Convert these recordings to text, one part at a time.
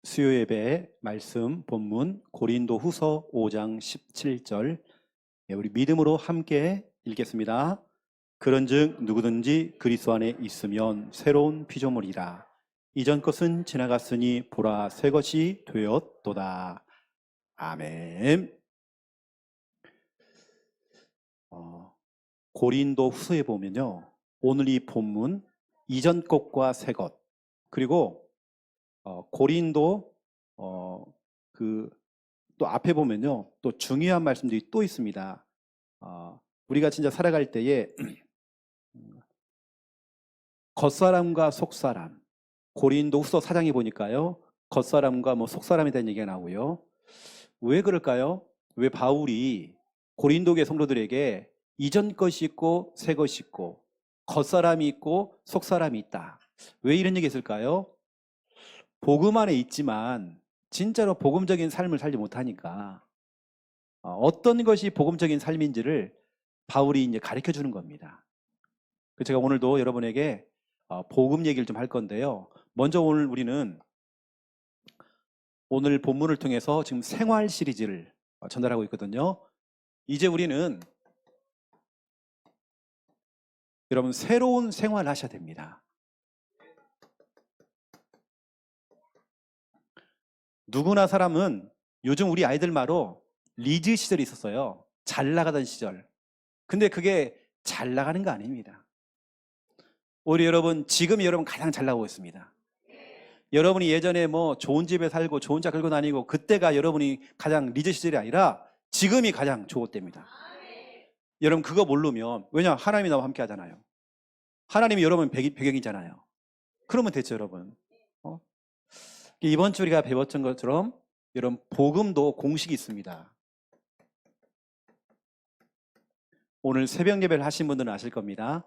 수요 예배 말씀 본문 고린도후서 5장 17절, 우리 믿음으로 함께 읽겠습니다. 그런즉 누구든지 그리스도 안에 있으면 새로운 피조물이라. 이전 것은 지나갔으니 보라 새 것이 되었도다. 아멘. 고린도후서에 보면요, 오늘 이 본문 이전 것과 새 것, 그리고 고린도 또 앞에 보면요, 또 중요한 말씀들이 또 있습니다. 우리가 진짜 살아갈 때에 겉사람과 속사람, 고린도후서 4장에 보니까요, 겉사람과 속사람에 대한 얘기가 나오고요. 왜 그럴까요? 왜 바울이 고린도계 성도들에게 이전 것이 있고 새 것이 있고 겉사람이 있고 속사람이 있다, 왜 이런 얘기 했을까요? 복음 안에 있지만 진짜로 복음적인 삶을 살지 못하니까 어떤 것이 복음적인 삶인지를 바울이 이제 가르쳐 주는 겁니다. 제가 오늘도 여러분에게 복음 얘기를 좀 할 건데요. 먼저 오늘 우리는 오늘 본문을 통해서 지금 생활 시리즈를 전달하고 있거든요. 이제 우리는 여러분 새로운 생활을 하셔야 됩니다. 누구나 사람은 요즘 우리 아이들 말로 리즈 시절이 있었어요. 잘 나가던 시절. 근데 그게 잘 나가는 거 아닙니다. 우리 여러분, 지금이 여러분 가장 잘 나가고 있습니다. 여러분이 예전에 좋은 집에 살고 좋은 차 끌고 다니고 그때가 여러분이 가장 리즈 시절이 아니라 지금이 가장 좋을 때입니다. 여러분 그거 모르면, 왜냐, 하나님이 나와 함께 하잖아요. 하나님이 여러분 배경이잖아요. 그러면 됐죠, 여러분. 이번 주 우리가 배웠던 것처럼 여러분 복음도 공식이 있습니다. 오늘 새벽 예배를 하신 분들은 아실 겁니다.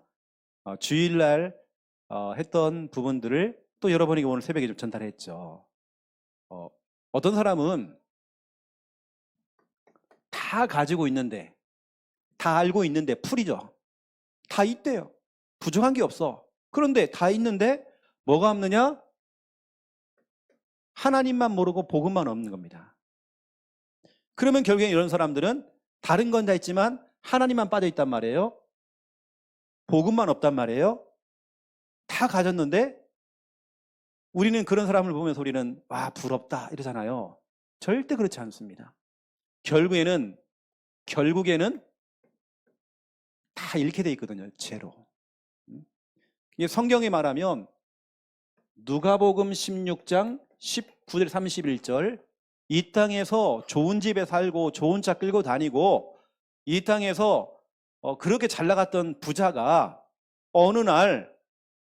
주일날 했던 부분들을 또 여러분에게 오늘 새벽에 좀 전달했죠. 어떤 사람은 다 가지고 있는데, 다 알고 있는데 풀이죠. 다 있대요. 부족한 게 없어. 그런데 다 있는데 뭐가 없느냐? 하나님만 모르고 복음만 없는 겁니다. 그러면 결국에 이런 사람들은 다른 건 다 있지만 하나님만 빠져 있단 말이에요. 복음만 없단 말이에요. 다 가졌는데 우리는 그런 사람을 보면서 우리는 와, 부럽다 이러잖아요. 절대 그렇지 않습니다. 결국에는 다 잃게 돼 있거든요. 제로. 이게 성경에 말하면 누가복음 16장 19절 31절, 이 땅에서 좋은 집에 살고 좋은 차 끌고 다니고 이 땅에서 그렇게 잘 나갔던 부자가 어느 날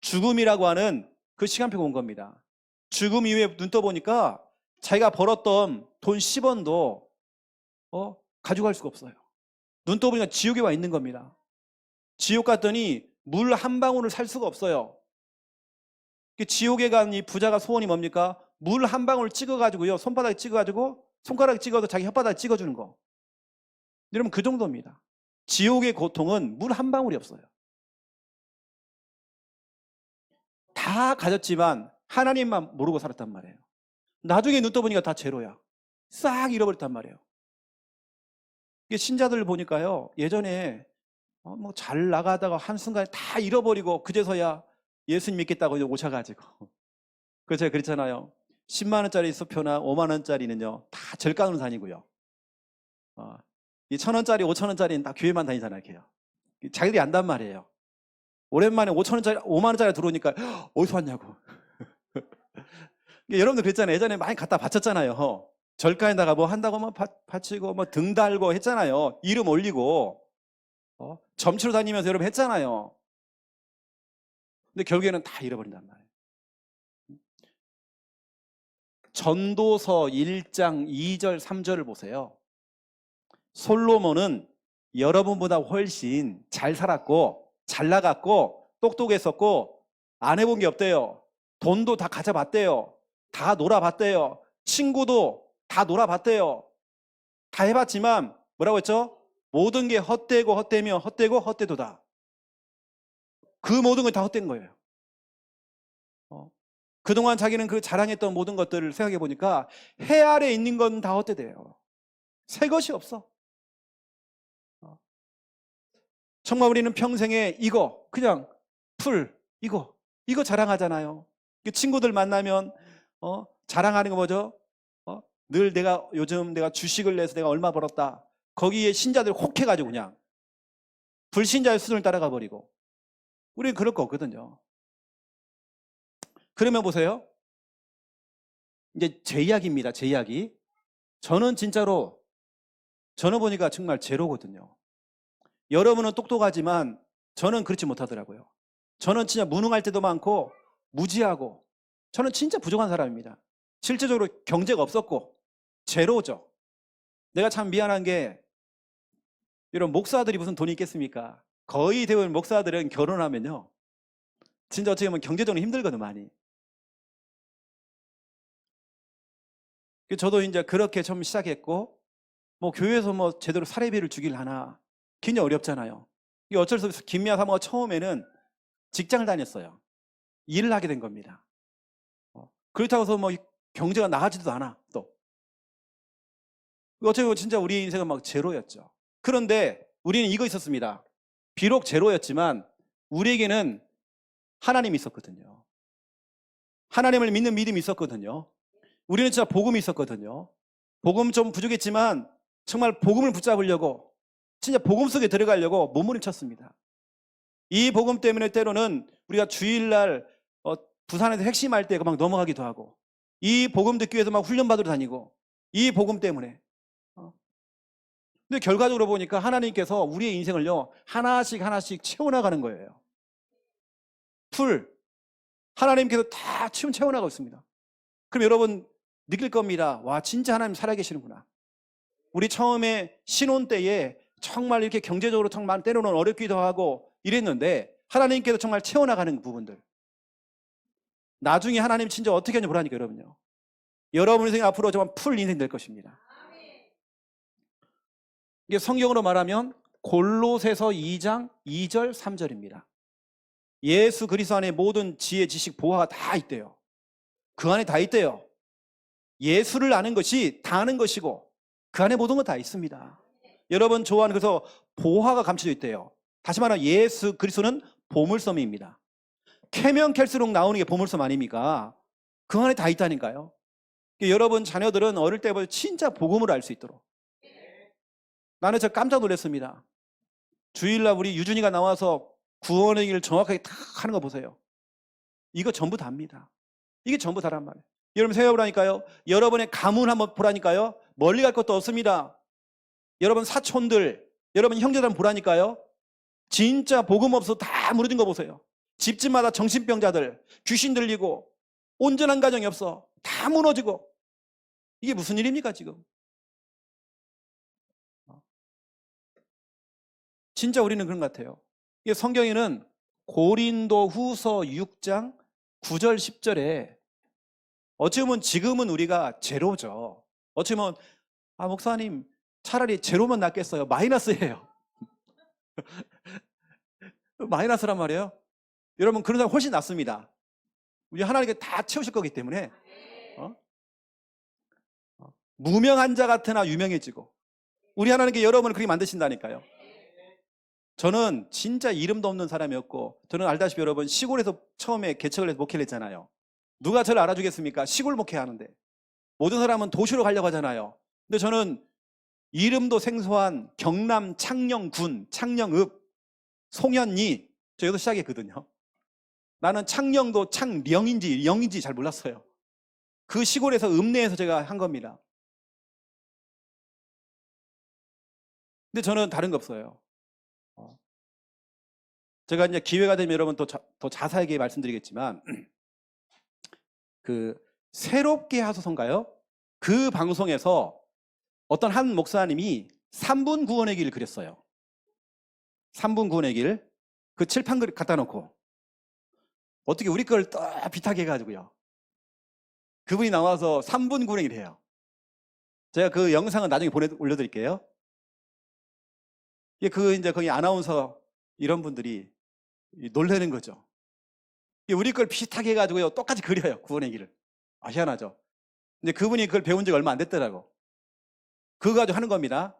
죽음이라고 하는 그 시간표가 온 겁니다. 죽음 이후에 눈 떠보니까 자기가 벌었던 돈 10원도 가져갈 수가 없어요. 눈 떠보니까 지옥에 와 있는 겁니다. 지옥 갔더니 물 한 방울을 살 수가 없어요. 지옥에 간 이 부자가 소원이 뭡니까? 물 한 방울 찍어가지고요, 손바닥에 찍어가지고 손가락에 찍어도 자기 혓바닥에 찍어주는 거. 여러분 그 정도입니다. 지옥의 고통은 물 한 방울이 없어요. 다 가졌지만 하나님만 모르고 살았단 말이에요. 나중에 눈 떠보니까 다 제로야. 싹 잃어버렸단 말이에요. 이게 신자들 보니까요, 예전에 잘 나가다가 한순간에 다 잃어버리고 그제서야 예수님 믿겠다고 오셔가지고, 그래서 제가 그랬잖아요. 10만 원짜리 수표나 5만 원짜리는요 다 절간으로 다니고요, 이 1,000원짜리 5,000원짜리는 다 교회만 다니잖아요. 걔요. 자기들이 안단 말이에요. 오랜만에 5,000원짜리 5만 원짜리 들어오니까 어디서 왔냐고. 여러분들 그랬잖아요. 예전에 많이 갖다 바쳤잖아요. 절간에다가 뭐 한다고 바치고 등 달고 했잖아요. 이름 올리고 점치러 다니면서 여러분 했잖아요. 근데 결국에는 다 잃어버린단 말이에요. 전도서 1장 2절 3절을 보세요. 솔로몬은 여러분보다 훨씬 잘 살았고 잘 나갔고 똑똑했었고 안 해본 게 없대요. 돈도 다 가져봤대요. 다 놀아봤대요. 친구도 다 놀아봤대요. 다 해봤지만 뭐라고 했죠? 모든 게 헛되고 헛되며 헛되고 헛되도다. 그 모든 걸 다 헛된 거예요. 그동안 자기는 그 자랑했던 모든 것들을 생각해 보니까 해 아래 있는 건 다 헛되대요. 새 것이 없어. 정말 우리는 평생에 이거 그냥 풀 이거 자랑하잖아요. 친구들 만나면 자랑하는 거 뭐죠? 늘 내가 요즘 내가 주식을 내서 내가 얼마 벌었다. 거기에 신자들 혹해가지고 그냥 불신자의 수준을 따라가 버리고 우리는 그럴 거 없거든요. 그러면 보세요. 이제 제 이야기입니다. 제 이야기. 저는 진짜로 저는 보니까 정말 제로거든요. 여러분은 똑똑하지만 저는 그렇지 못하더라고요. 저는 진짜 무능할 때도 많고 무지하고 저는 진짜 부족한 사람입니다. 실제적으로 경제가 없었고 제로죠. 내가 참 미안한 게 이런 목사들이 무슨 돈이 있겠습니까? 거의 대부분 목사들은 결혼하면요. 진짜 어떻게 보면 경제적으로 힘들거든 많이. 저도 이제 그렇게 좀 시작했고 뭐 교회에서 뭐 제대로 사례비를 주길 하나 굉장히 어렵잖아요. 이게 어쩔 수 없이 김미아 사모가 처음에는 직장을 다녔어요. 일을 하게 된 겁니다. 그렇다고 해서 뭐 경제가 나아지지도 않아 또. 어떻게 보면 진짜 우리 인생은 막 제로였죠. 그런데 우리는 이거 있었습니다. 비록 제로였지만 우리에게는 하나님이 있었거든요. 하나님을 믿는 믿음이 있었거든요. 우리는 진짜 복음이 있었거든요. 복음 좀 부족했지만 정말 복음을 붙잡으려고 진짜 복음 속에 들어가려고 몸부림쳤습니다. 이 복음 때문에 때로는 우리가 주일날 부산에서 핵심할 때 막 넘어가기도 하고 이 복음 듣기 위해서 막 훈련받으러 다니고 이 복음 때문에 근데 결과적으로 보니까 하나님께서 우리의 인생을요 하나씩 채워나가는 거예요. 하나님께서 다 채워나가고 있습니다. 그럼 여러분 느낄 겁니다. 와 진짜 하나님 살아계시는구나. 우리 처음에 신혼 때에 정말 이렇게 경제적으로 정말 때로는 어렵기도 하고 이랬는데 하나님께서 정말 채워나가는 부분들 나중에 하나님 진짜 어떻게 하는지 보라니까 여러분요. 여러분 인생 앞으로 정말 풀 인생 될 것입니다. 이게 성경으로 말하면 골로새서 2장 2절 3절입니다. 예수 그리스도 안에 모든 지혜 지식 보화가 다 있대요. 그 안에 다 있대요. 예수를 아는 것이 다 아는 것이고 그 안에 모든 것 다 있습니다. 여러분 좋아하는 그래서 보화가 감춰져 있대요. 다시 말하면 예수 그리스도는 보물섬입니다. 캐면 캘수록 나오는 게 보물섬 아닙니까? 그 안에 다 있다니까요. 여러분 자녀들은 어릴 때부터 진짜 복음을 알 수 있도록. 나는 저 깜짝 놀랐습니다. 주일날 우리 유준이가 나와서 구원의 길을 정확하게 다 하는 거 보세요. 이거 전부 다입니다. 이게 전부 다란 말이에요. 여러분 생각해보라니까요. 여러분의 가문 한번 보라니까요. 멀리 갈 것도 없습니다. 여러분 사촌들, 여러분 형제들 한번 보라니까요. 진짜 복음 없어 다 무너진 거 보세요. 집집마다 정신병자들, 귀신 들리고 온전한 가정이 없어. 다 무너지고. 이게 무슨 일입니까 지금? 진짜 우리는 그런 것 같아요. 이게 성경에는 고린도 후서 6장 9절 10절에 어찌 보면 지금은 우리가 제로죠. 어찌 보면 목사님 차라리 제로면 낫겠어요. 마이너스예요. 마이너스란 말이에요. 여러분 그런 사람 훨씬 낫습니다. 우리 하나님께 다 채우실 거기 때문에 무명한 자 같으나 유명해지고 우리 하나님께 여러분을 그렇게 만드신다니까요. 저는 진짜 이름도 없는 사람이었고 저는 알다시피 여러분 시골에서 처음에 개척을 해서 목회를 했잖아요. 누가 저를 알아주겠습니까? 시골 목회하는데 모든 사람은 도시로 가려고 하잖아요. 근데 저는 이름도 생소한 경남 창녕군 창녕읍 송현리 저 여기서 시작했거든요. 나는 창녕도 창령인지 영인지 잘 몰랐어요. 그 시골에서 읍내에서 제가 한 겁니다. 근데 저는 다른 거 없어요. 제가 이제 기회가 되면 여러분 더 자세하게 말씀드리겠지만 그 새롭게 하소서인가요? 그 방송에서 어떤 한 목사님이 3분 구원의 길을 그렸어요. 3분 구원의 길. 그 칠판 그릇 갖다 놓고 어떻게 우리 걸 또 비슷하게 해가지고요. 그분이 나와서 3분 구원의 길을 해요. 제가 그 영상은 나중에 올려드릴게요. 이제 거기 아나운서 이런 분들이 놀라는 거죠. 우리 걸 비슷하게 해가지고요 똑같이 그려요. 구원의 길을. 희한하죠. 근데 그분이 그걸 배운 지가 얼마 안 됐더라고. 그거 가지고 하는 겁니다.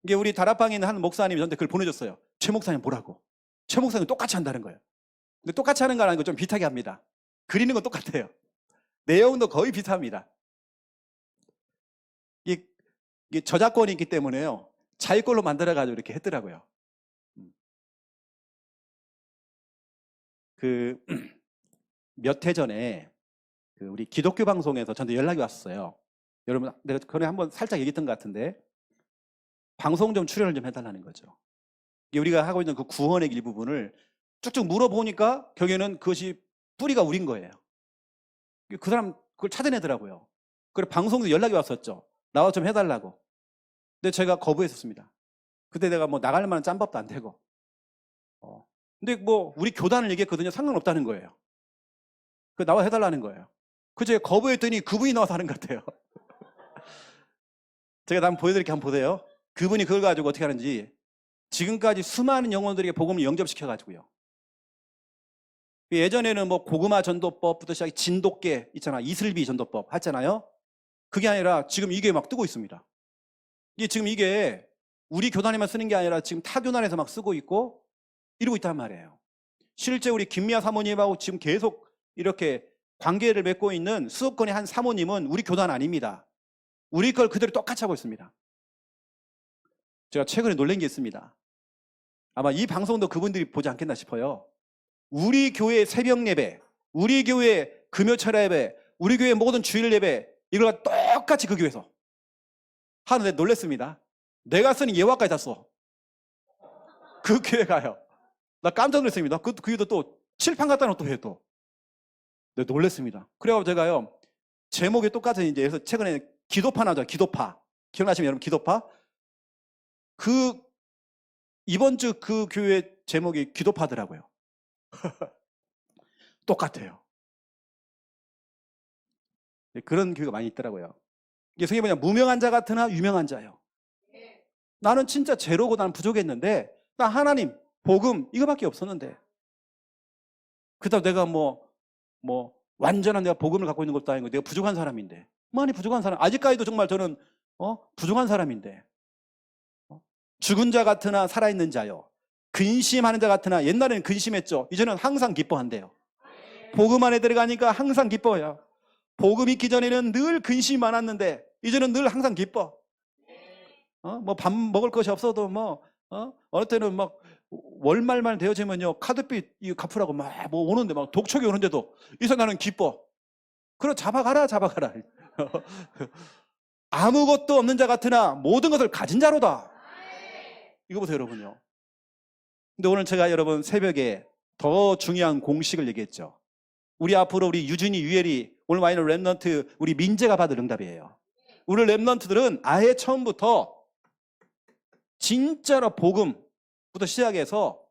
이게 우리 다락방에 있는 한 목사님이 저한테 그걸 보내줬어요. 최 목사님 보라고. 최 목사님 똑같이 한다는 거예요. 근데 똑같이 하는 건 아니고 좀 비슷하게 합니다. 그리는 건 똑같아요. 내용도 거의 비슷합니다. 이게 저작권이 있기 때문에요. 자기 걸로 만들어가지고 이렇게 했더라고요. 몇 해 전에 우리 기독교 방송에서 저한테 연락이 왔어요. 여러분, 내가 그전에 한번 살짝 얘기했던 것 같은데 방송 좀 출연을 좀 해달라는 거죠. 우리가 하고 있는 그 구원의 일부분을 쭉쭉 물어보니까 결국에는 그것이 뿌리가 우린 거예요. 그 사람 그걸 찾아내더라고요. 그래 방송에서 연락이 왔었죠. 나와 좀 해달라고. 근데 제가 거부했었습니다. 그때 내가 뭐 나갈 만한 짬밥도 안 되고. 근데 뭐 우리 교단을 얘기했거든요. 상관없다는 거예요. 그 나와 해달라는 거예요. 그 제가 거부했더니 그분이 나와서 하는 것 같아요. 제가 한번 보여드릴게요. 한번 보세요. 그분이 그걸 가지고 어떻게 하는지 지금까지 수많은 영혼들에게 복음을 영접시켜가지고요. 예전에는 뭐 고구마 전도법부터 시작해 진돗개 있잖아. 이슬비 전도법 했잖아요. 그게 아니라 지금 이게 막 뜨고 있습니다. 지금 이게 우리 교단에만 쓰는 게 아니라 지금 타 교단에서 막 쓰고 있고 이러고 있단 말이에요. 실제 우리 김미아 사모님하고 지금 계속 이렇게 관계를 맺고 있는 수억 건의 한 사모님은 우리 교단 아닙니다. 우리 걸 그대로 똑같이 하고 있습니다. 제가 최근에 놀란 게 있습니다. 아마 이 방송도 그분들이 보지 않겠나 싶어요. 우리 교회 새벽 예배, 우리 교회 금요철 예배, 우리 교회 모든 주일 예배 이걸 똑같이 그 교회에서 하는데 놀랐습니다. 내가 쓰는 예화까지 다 써. 그 교회 가요. 나 깜짝 놀랐습니다. 그 교회도 또 칠판 갖다 놓고 해요 또. 네, 놀랐습니다. 그래가지고 제가요 제목이 똑같은 이제 그래서 최근에 기도파 나오죠. 기도파. 기억나시면 여러분 기도파? 이번 주 그 교회 제목이 기도파더라고요. 똑같아요. 그런 교회가 많이 있더라고요. 이게 성경이 뭐냐, 무명한 자 같으나 유명한 자예요. 나는 진짜 제로고 나는 부족했는데 나 하나님, 복음 이거밖에 없었는데 그다음 내가 뭐 완전한 내가 복음을 갖고 있는 것도 아니고 내가 부족한 사람인데 많이 부족한 사람 아직까지도 정말 저는 부족한 사람인데 죽은 자 같으나 살아있는 자요 근심하는 자 같으나 옛날에는 근심했죠. 이제는 항상 기뻐한대요. 복음 안에 들어가니까 항상 기뻐요. 복음 있기 전에는 늘 근심이 많았는데 이제는 늘 항상 기뻐. 뭐 밥 먹을 것이 없어도 어느 때는 막 월말만 되어지면요 카드빚 이거 갚으라고 막 뭐 오는데 막 독촉이 오는데도 이제 나는 기뻐. 그럼 잡아가라. 아무것도 없는 자 같으나 모든 것을 가진 자로다. 이거 보세요 여러분요. 근데 오늘 제가 여러분 새벽에 더 중요한 공식을 얘기했죠. 우리 앞으로 우리 유진이, 유엘이 오늘 와 있는 랩넌트 우리 민재가 받을 응답이에요. 우리 랩넌트들은 아예 처음부터 진짜로 복음부터 시작해서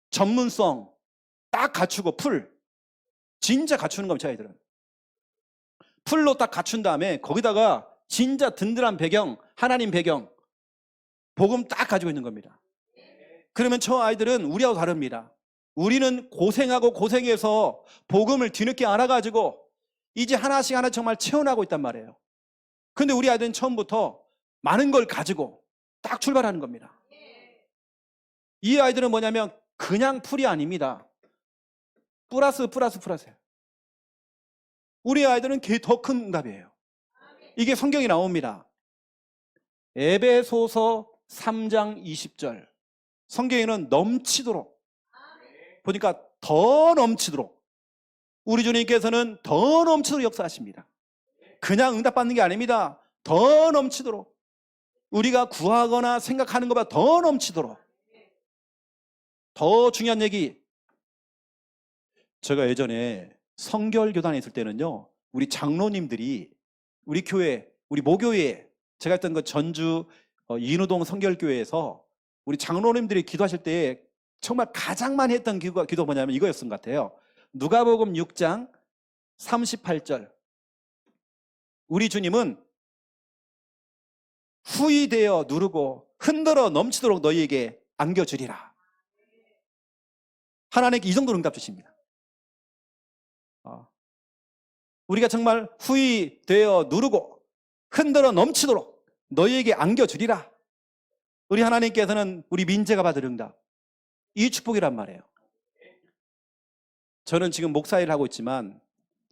전문성 딱 갖추고 진짜 갖추는 겁니다. 저희들은 풀로 딱 갖춘 다음에 거기다가 진짜 든든한 배경, 하나님 배경, 복음 딱 가지고 있는 겁니다. 그러면 저 아이들은 우리하고 다릅니다. 우리는 고생하고 고생해서 복음을 뒤늦게 알아가지고 이제 하나씩 정말 체험하고 있단 말이에요. 근데 우리 아이들은 처음부터 많은 걸 가지고 딱 출발하는 겁니다. 이 아이들은 뭐냐면 그냥 풀이 아닙니다. 플러스. 우리 아이들은 더 큰 응답이에요. 이게 성경이 나옵니다. 에베소서 3장 20절. 성경에는 넘치도록 보니까 더 넘치도록 우리 주님께서는 더 넘치도록 역사하십니다. 그냥 응답받는 게 아닙니다. 더 넘치도록 우리가 구하거나 생각하는 것보다 더 넘치도록. 더 중요한 얘기, 제가 예전에 성결교단에 있을 때는요 우리 장로님들이 우리 교회, 우리 모교회 제가 했던 그 전주 인우동 성결교회에서 우리 장로님들이 기도하실 때 정말 가장 많이 했던 기도 뭐냐면 이거였던 것 같아요. 누가복음 6장 38절. 우리 주님은 후이되어 누르고 흔들어 넘치도록 너희에게 안겨주리라. 하나님께 이 정도로 응답 주십니다. 우리가 정말 후히 되어 누르고 흔들어 넘치도록 너희에게 안겨주리라. 우리 하나님께서는 우리 민재가 받을 응답, 이 축복이란 말이에요. 저는 지금 목사 일을 하고 있지만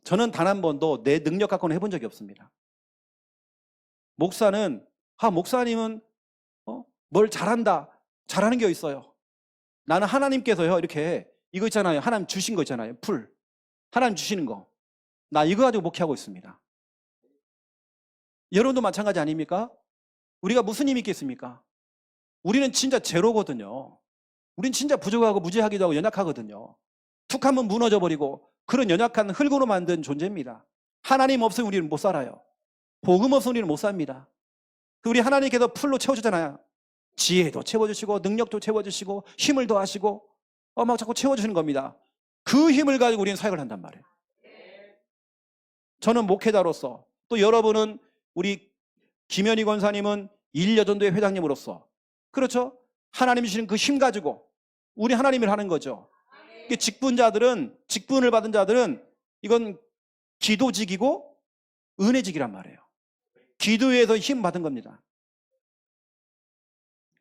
저는 단 한 번도 내 능력 갖고는 해본 적이 없습니다. 목사는 목사님은 뭘 잘한다, 잘하는 게 있어요. 나는 하나님께서요 이렇게 이거 있잖아요, 하나님 주신 거 있잖아요, 풀 하나님 주시는 거, 나 이거 가지고 목회하고 있습니다. 여러분도 마찬가지 아닙니까? 우리가 무슨 힘이 있겠습니까? 우리는 진짜 제로거든요. 우린 진짜 부족하고 무지하기도 하고 연약하거든요. 툭 하면 무너져 버리고 그런 연약한 흙으로 만든 존재입니다. 하나님 없으면 우리는 못 살아요. 복음 없으면 우리는 못 삽니다. 우리 하나님께서 풀로 채워주잖아요. 지혜도 채워주시고 능력도 채워주시고 힘을 더하시고 막 자꾸 채워주시는 겁니다. 그 힘을 가지고 우리는 사역을 한단 말이에요. 저는 목회자로서, 또 여러분은 우리 김현희 권사님은 일여전도회 회장님으로서, 그렇죠? 하나님 주시는 그 힘 가지고 우리 하나님을 하는 거죠. 직분을 받은 자들은 이건 기도직이고 은혜직이란 말이에요. 기도에서 힘 받은 겁니다.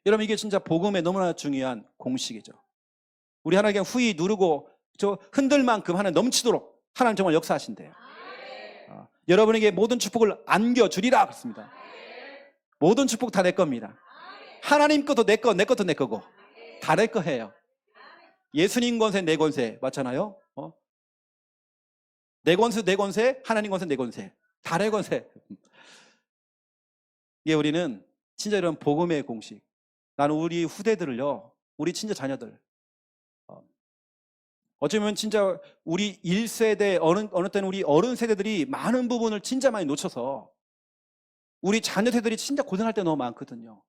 여러분, 이게 진짜 복음에 너무나 중요한 공식이죠. 우리 하나님께 후히 누르고 저 흔들 만큼 하나님 넘치도록 하나님 정말 역사하신대요. 여러분에게 모든 축복을 안겨주리라 그랬습니다. 모든 축복 다 내 겁니다. 하나님 것도 내 거, 내 것도 내 거고 다 내 거 해요. 예수님 권세, 내 권세 맞잖아요. 내 권세, 내 권세, 하나님 권세, 내 권세 다 내 권세. 이게 우리는 진짜 이런 복음의 공식. 나는 우리 후대들을요, 우리 친자 자녀들, 어쩌면 진짜 우리 1세대, 어느 때는 우리 어른 세대들이 많은 부분을 진짜 많이 놓쳐서 우리 자녀 세대들이 진짜 고생할 때 너무 많거든요.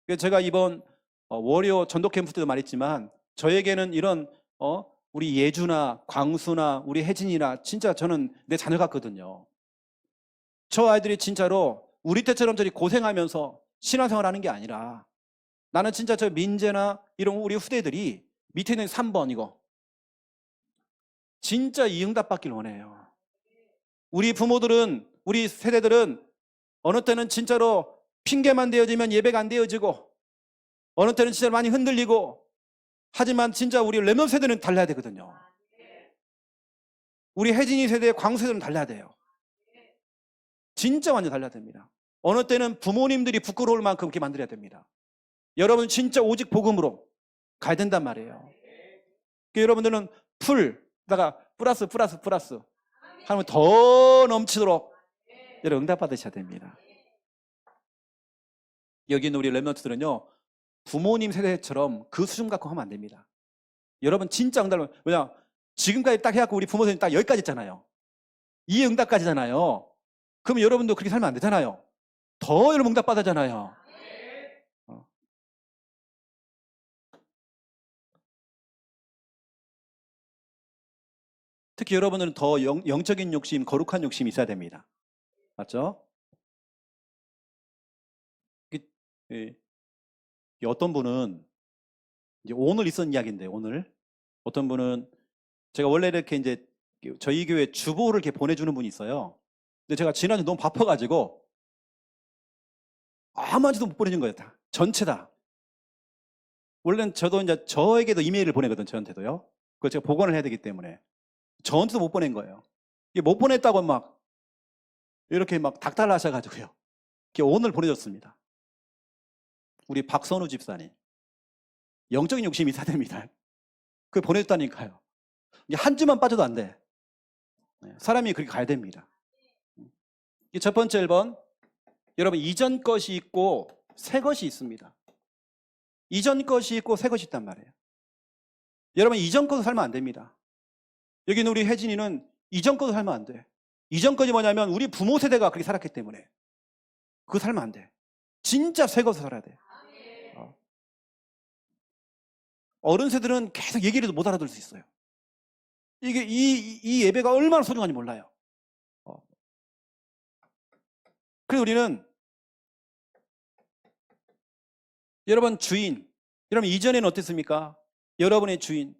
그래서 제가 이번 월요 전도 캠프 때도 말했지만 저에게는 이런 우리 예주나 광수나 우리 혜진이나 진짜 저는 내 자녀 같거든요. 저 아이들이 진짜로 우리 때처럼 저리 고생하면서 신앙생활 하는 게 아니라 나는 진짜 저 민재나 이런 우리 후대들이 밑에 있는 3번 이거 진짜 이 응답 받길 원해요. 우리 부모들은, 우리 세대들은 어느 때는 진짜로 핑계만 대어지면 예배가 안 되어지고 어느 때는 진짜 많이 흔들리고, 하지만 진짜 우리 렘넌트 세대는 달라야 되거든요. 우리 혜진이 세대, 광수 세대는 달라야 돼요. 진짜 완전 달라야 됩니다. 어느 때는 부모님들이 부끄러울 만큼 그렇게 만들어야 됩니다. 여러분 진짜 오직 복음으로 가야 된단 말이에요. 여러분들은 풀다가 플러스 하면 더 넘치도록 여러분 응답 받으셔야 됩니다. 여기 있는 우리 렘넌트들은요, 부모님 세대처럼 그 수준 갖고 하면 안 됩니다. 여러분 진짜 응답을, 왜냐 지금까지 딱 해갖고 우리 부모 세대는 딱 여기까지 있잖아요. 이 응답까지잖아요. 그럼 여러분도 그렇게 살면 안 되잖아요. 더 여러분 응답 받아잖아요. 특히 여러분들은 더 영적인 욕심, 거룩한 욕심이 있어야 됩니다. 맞죠? 어떤 분은 이제 오늘 있었던 이야기인데, 오늘 어떤 분은 제가 원래 이렇게 이제 저희 교회 주보를 이렇게 보내주는 분이 있어요. 근데 제가 지난주 너무 바빠가지고 아무한테도 못 보내준 거예요. 다 전체 다. 원래는 저도 이제 저에게도 이메일을 보내거든, 저한테도요. 그걸 제가 복원을 해야 되기 때문에 저한테도 못 보낸 거예요. 이게 못 보냈다고 막 이렇게 막 닥달을 하셔가지고요. 오늘 보내줬습니다. 우리 박선우 집사님. 영적인 욕심이 있어야 됩니다. 그걸 보내줬다니까요. 한 주만 빠져도 안 돼. 사람이 그렇게 가야 됩니다. 첫 번째 1번, 여러분 이전 것이 있고 새 것이 있습니다. 이전 것이 있고 새 것이 있단 말이에요. 여러분 이전 것으로 살면 안 됩니다. 여기 있는 우리 혜진이는 이전 것으로 살면 안 돼. 이전 것이 뭐냐면 우리 부모 세대가 그렇게 살았기 때문에 그거 살면 안 돼. 진짜 새 것으로 살아야 돼. 어른 세들은 계속 얘기를 해도 못 알아들을 수 있어요. 이게 이 예배가 얼마나 소중한지 몰라요. 그래서 우리는 여러분 주인, 여러분 이전에는 어땠습니까? 여러분의 주인,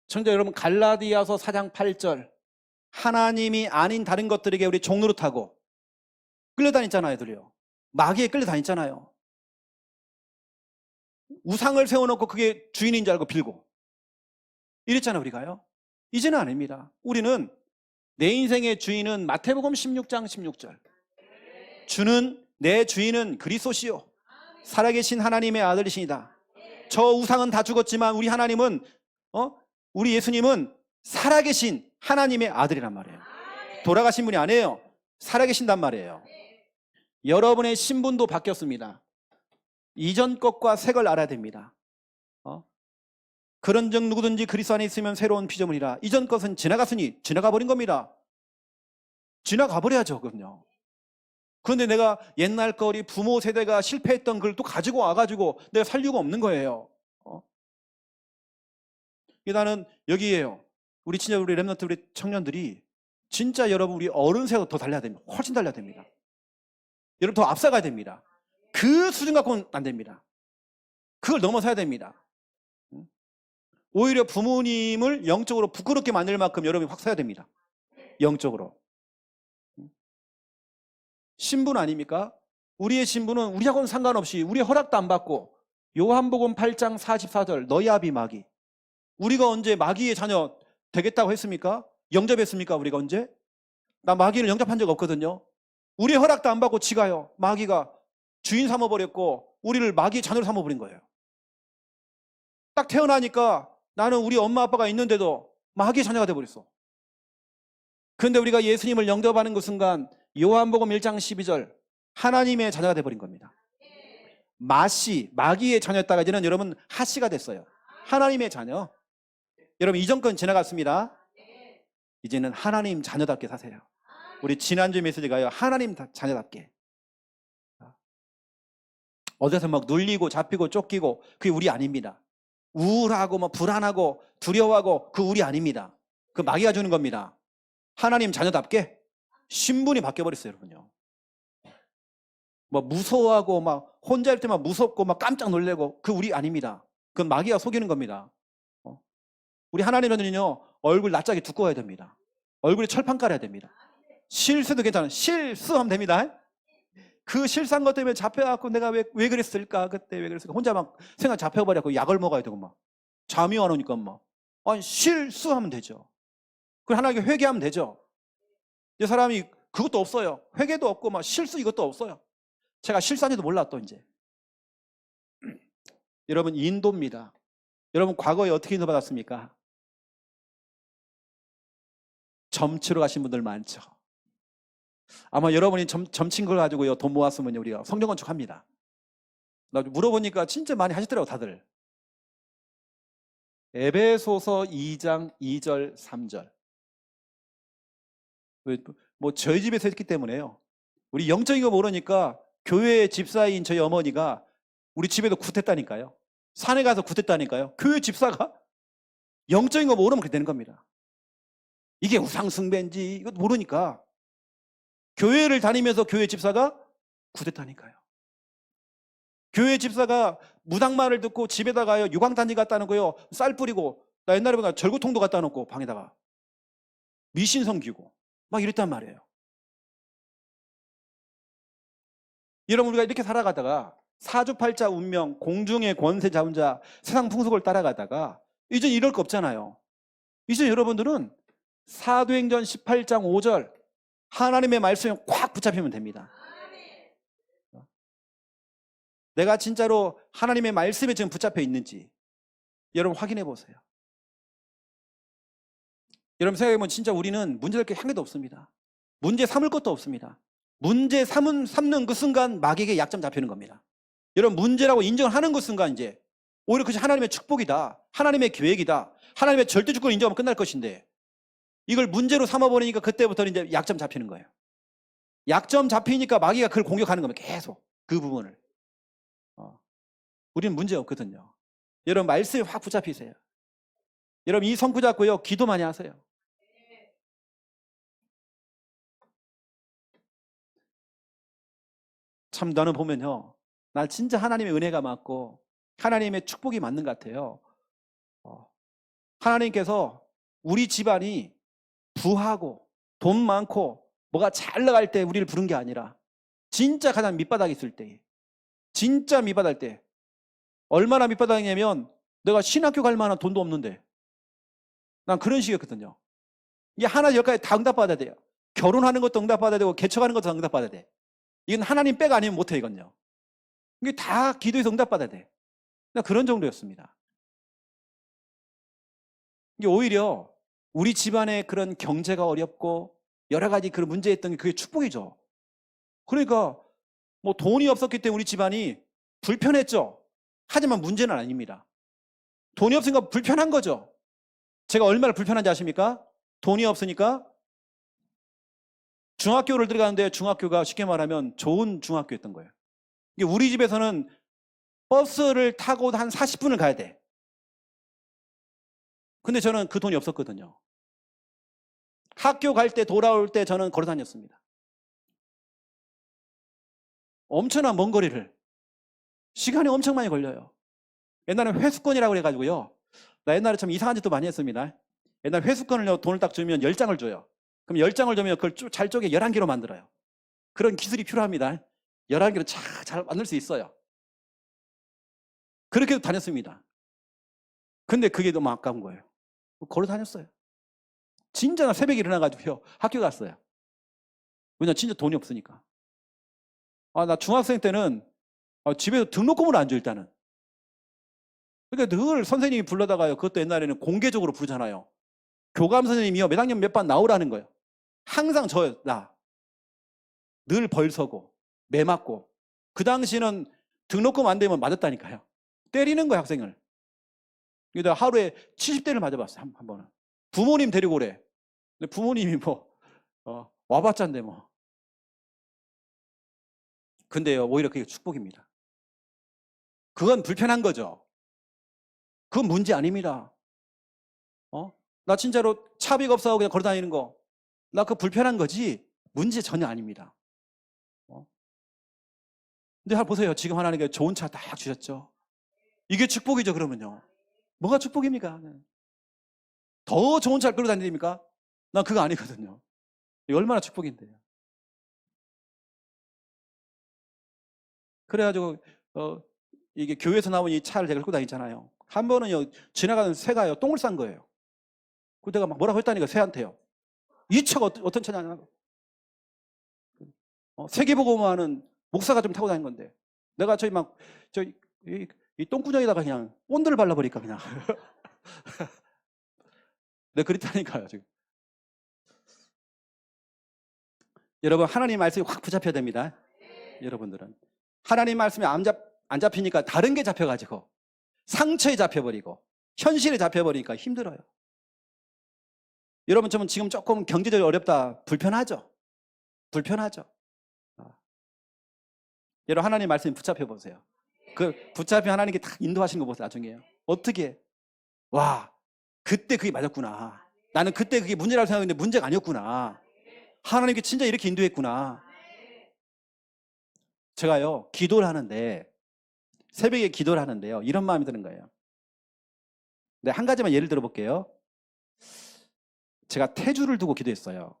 청자 여러분 갈라디아서 4장 8절 하나님이 아닌 다른 것들에게 우리 종노릇하고 끌려다녔잖아요, 들요. 마귀에 끌려다녔잖아요. 우상을 세워놓고 그게 주인인 줄 알고 빌고 이랬잖아요, 우리가요. 이제는 아닙니다. 우리는 내 인생의 주인은 마태복음 16장 16절. 내 주인은 그리스도시요 살아계신 하나님의 아들이시니다. 저 우상은 다 죽었지만 우리 하나님은 우리 예수님은 살아계신 하나님의 아들이란 말이에요. 돌아가신 분이 아니에요. 살아계신단 말이에요. 여러분의 신분도 바뀌었습니다. 이전 것과 새 걸 알아야 됩니다. 그런즉 누구든지 그리스도 안에 있으면 새로운 피조물이라. 이전 것은 지나갔으니 지나가 버린 겁니다. 지나가 버려야죠, 그럼요. 그런데 내가 옛날 거 우리 부모 세대가 실패했던 걸 또 가지고 와가지고 내가 살 이유가 없는 거예요. 나는 여기에요. 우리 진짜 우리 랩런트 우리 청년들이 진짜 여러분 우리 어른 세대보다 더 달려야 됩니다. 훨씬 달려야 됩니다. 여러분 더 앞서가야 됩니다. 그 수준 갖고는 안 됩니다. 그걸 넘어서야 됩니다. 오히려 부모님을 영적으로 부끄럽게 만들 만큼 여러분이 확 서야 됩니다. 영적으로. 신분 아닙니까? 우리의 신분은 우리하고는 상관없이 우리의 허락도 안 받고 요한복음 8장 44절 너희 아비 마귀. 우리가 언제 마귀의 자녀 되겠다고 했습니까? 영접했습니까? 우리가 언제? 나 마귀를 영접한 적 없거든요. 우리의 허락도 안 받고 지가요. 마귀가 주인 삼아버렸고 우리를 마귀의 자녀로 삼아버린 거예요. 딱 태어나니까 나는 우리 엄마 아빠가 있는데도 마귀의 자녀가 돼버렸어. 그런데 우리가 예수님을 영접하는 그 순간 요한복음 1장 12절 하나님의 자녀가 돼버린 겁니다. 마귀의 자녀였다가 이제는 여러분 하씨가 됐어요. 하나님의 자녀. 여러분 이전 건 지나갔습니다. 이제는 하나님 자녀답게 사세요. 우리 지난주 메시지가요. 하나님 자녀답게. 어디서 막 눌리고 잡히고 쫓기고 그게 우리 아닙니다. 우울하고 불안하고 두려워하고 그 우리 아닙니다. 그 마귀가 주는 겁니다. 하나님 자녀답게 신분이 바뀌어버렸어요, 여러분요. 무서워하고 혼자 있을 때만 무섭고 깜짝 놀래고 그 우리 아닙니다. 그건 마귀가 속이는 겁니다. 우리 하나님은요 얼굴 낯짝이 두꺼워야 됩니다. 얼굴에 철판 깔아야 됩니다. 실수도 괜찮아요. 실수하면 됩니다. 그 실수한 것 때문에 잡혀갖고 내가 왜 그랬을까? 그때 왜 그랬을까? 혼자 생각 잡혀버려갖고 약을 먹어야 되고 잠이 안 오니까 실수하면 되죠. 그걸 하나님께 회개하면 되죠. 이 사람이 그것도 없어요. 회개도 없고 실수 이것도 없어요. 제가 실수한지도 몰라 또 이제. 여러분 인도입니다. 여러분 과거에 어떻게 인도받았습니까? 점치러 가신 분들 많죠. 아마 여러분이 점친 걸 가지고요 돈 모았으면 우리가 성경 건축합니다. 나 물어보니까 진짜 많이 하시더라고 다들. 에베소서 2장 2절 3절. 저희 집에서 했기 때문에요. 우리 영적인 거 모르니까 교회 집사인 저희 어머니가 우리 집에도 굿했다니까요. 산에 가서 굿했다니까요. 교회 집사가 영적인 거 모르면 그렇게 되는 겁니다. 이게 우상숭배인지 이거 모르니까 교회를 다니면서 교회 집사가 굿했다니까요. 교회 집사가 무당말을 듣고 집에다가요 유광단지 갖다 놓고요 쌀 뿌리고 나 옛날에 보니까 절구통도 갖다 놓고 방에다가 미신 섬기고 이랬단 말이에요. 여러분 우리가 이렇게 살아가다가 사주팔자 운명, 공중의 권세 잡은 자, 세상 풍속을 따라가다가 이제 이럴 거 없잖아요. 이제 여러분들은 사도행전 18장 5절 하나님의 말씀에 꽉 붙잡히면 됩니다. 내가 진짜로 하나님의 말씀에 지금 붙잡혀 있는지 여러분 확인해 보세요. 여러분 생각해보면 진짜 우리는 문제될 게 한 개도 없습니다. 문제 삼을 것도 없습니다. 문제 삼는 그 순간 마귀에게 약점 잡히는 겁니다. 여러분 문제라고 인정을 하는 그 순간 이제 오히려 그것이 하나님의 축복이다. 하나님의 계획이다. 하나님의 절대 주권을 인정하면 끝날 것인데 이걸 문제로 삼아버리니까 그때부터 이제 약점 잡히는 거예요. 약점 잡히니까 마귀가 그걸 공격하는 겁니다. 계속 그 부분을. 우리는 문제 없거든요. 여러분 말씀에 확 붙잡히세요. 여러분 이 손 붙잡고요 기도 많이 하세요. 참 나는 보면요 나 진짜 하나님의 은혜가 많고 하나님의 축복이 맞는 것 같아요. 하나님께서 우리 집안이 부하고 돈 많고 뭐가 잘 나갈 때 우리를 부른 게 아니라 진짜 가장 밑바닥에 있을 때, 진짜 밑바닥 때, 얼마나 밑바닥이냐면 내가 신학교 갈 만한 돈도 없는데, 난 그런 식이었거든요. 이게 하나 여기까지 다 응답받아야 돼요. 결혼하는 것도 응답받아야 되고 개척하는 것도 응답받아야 돼. 이건 하나님 빼가 아니면 못해, 이건요. 이게 다 기도해서 응답받아야 돼. 나 그런 정도였습니다. 이게 오히려 우리 집안의 그런 경제가 어렵고 여러 가지 그런 문제 있던 게 그게 축복이죠. 그러니까 뭐 돈이 없었기 때문에 우리 집안이 불편했죠. 하지만 문제는 아닙니다. 돈이 없으니까 불편한 거죠. 제가 얼마나 불편한지 아십니까? 돈이 없으니까 중학교를 들어가는데 중학교가 쉽게 말하면 좋은 중학교였던 거예요. 이게 우리 집에서는 버스를 타고 한 40분을 가야 돼. 근데 저는 그 돈이 없었거든요. 학교 갈 때 돌아올 때 저는 걸어 다녔습니다. 엄청난 먼 거리를. 시간이 엄청 많이 걸려요. 옛날에 회수권이라고 해가지고요. 나 옛날에 참 이상한 짓도 많이 했습니다. 옛날 회수권을 돈을 딱 주면 10장을 줘요. 그럼 10장을 주면 그걸 잘 쪼개 11개로 만들어요. 그런 기술이 필요합니다. 11개로 잘 만들 수 있어요. 그렇게 다녔습니다. 근데 그게 너무 아까운 거예요. 걸어 다녔어요. 진짜 나 새벽에 일어나가지고요. 학교 갔어요. 왜냐면 진짜 돈이 없으니까. 나 중학생 때는 집에서 등록금을 안 줘, 일단은. 그러니까 늘 선생님이 불러다가요. 그것도 옛날에는 공개적으로 부르잖아요. 교감 선생님이요. 몇 학년 몇 반 나오라는 거예요. 항상 저요, 나. 늘 벌 서고, 매 맞고. 그 당시는 등록금 안 되면 맞았다니까요. 때리는 거예요, 학생을. 그래서 하루에 70대를 맞아봤어요, 한 번은. 부모님 데리고 오래. 근데 부모님이 와봤자인데 뭐. 근데요, 오히려 그게 축복입니다. 그건 불편한 거죠. 그건 문제 아닙니다. 나 진짜로 차비가 없어서 그냥 걸어 다니는 거. 나 그거 불편한 거지 문제 전혀 아닙니다. 근데 보세요. 지금 하나님께 좋은 차 딱 주셨죠. 이게 축복이죠, 그러면요. 뭐가 축복입니까? 더 좋은 차를 끌고 다니십니까? 난 그거 아니거든요. 이게 얼마나 축복인데요. 그래가지고 이게 교회에서 나온 이 차를 제가 끌고 다니잖아요. 한 번은요, 지나가는 새가요 똥을 싼 거예요. 그 내가 막 뭐라고 했다니까, 새한테요. 이 차가 어떤 차냐. 세계보고만은 목사가 좀 타고 다니는 건데, 내가 이 똥구녕에다가 그냥 본드를 발라버리니까 그냥. 내가 그랬다니까요, 지금. 여러분, 하나님 말씀이 확 붙잡혀야 됩니다. 여러분들은. 하나님 말씀이 안 잡히니까 다른 게 잡혀가지고, 상처에 잡혀버리고, 현실에 잡혀버리니까 힘들어요. 여러분, 저는 지금 조금 경제적으로 어렵다. 불편하죠? 불편하죠? 여러분, 하나님 말씀이 붙잡혀 보세요. 그 붙잡혀 하나님께 다 인도하시는 거 보세요, 나중에. 어떻게? 와, 그때 그게 맞았구나. 나는 그때 그게 문제라고 생각했는데 문제가 아니었구나. 하나님께 진짜 이렇게 인도했구나. 제가요, 기도를 하는데, 새벽에 기도를 하는데요, 이런 마음이 드는 거예요. 네, 한 가지만 예를 들어볼게요. 제가 태주를 두고 기도했어요.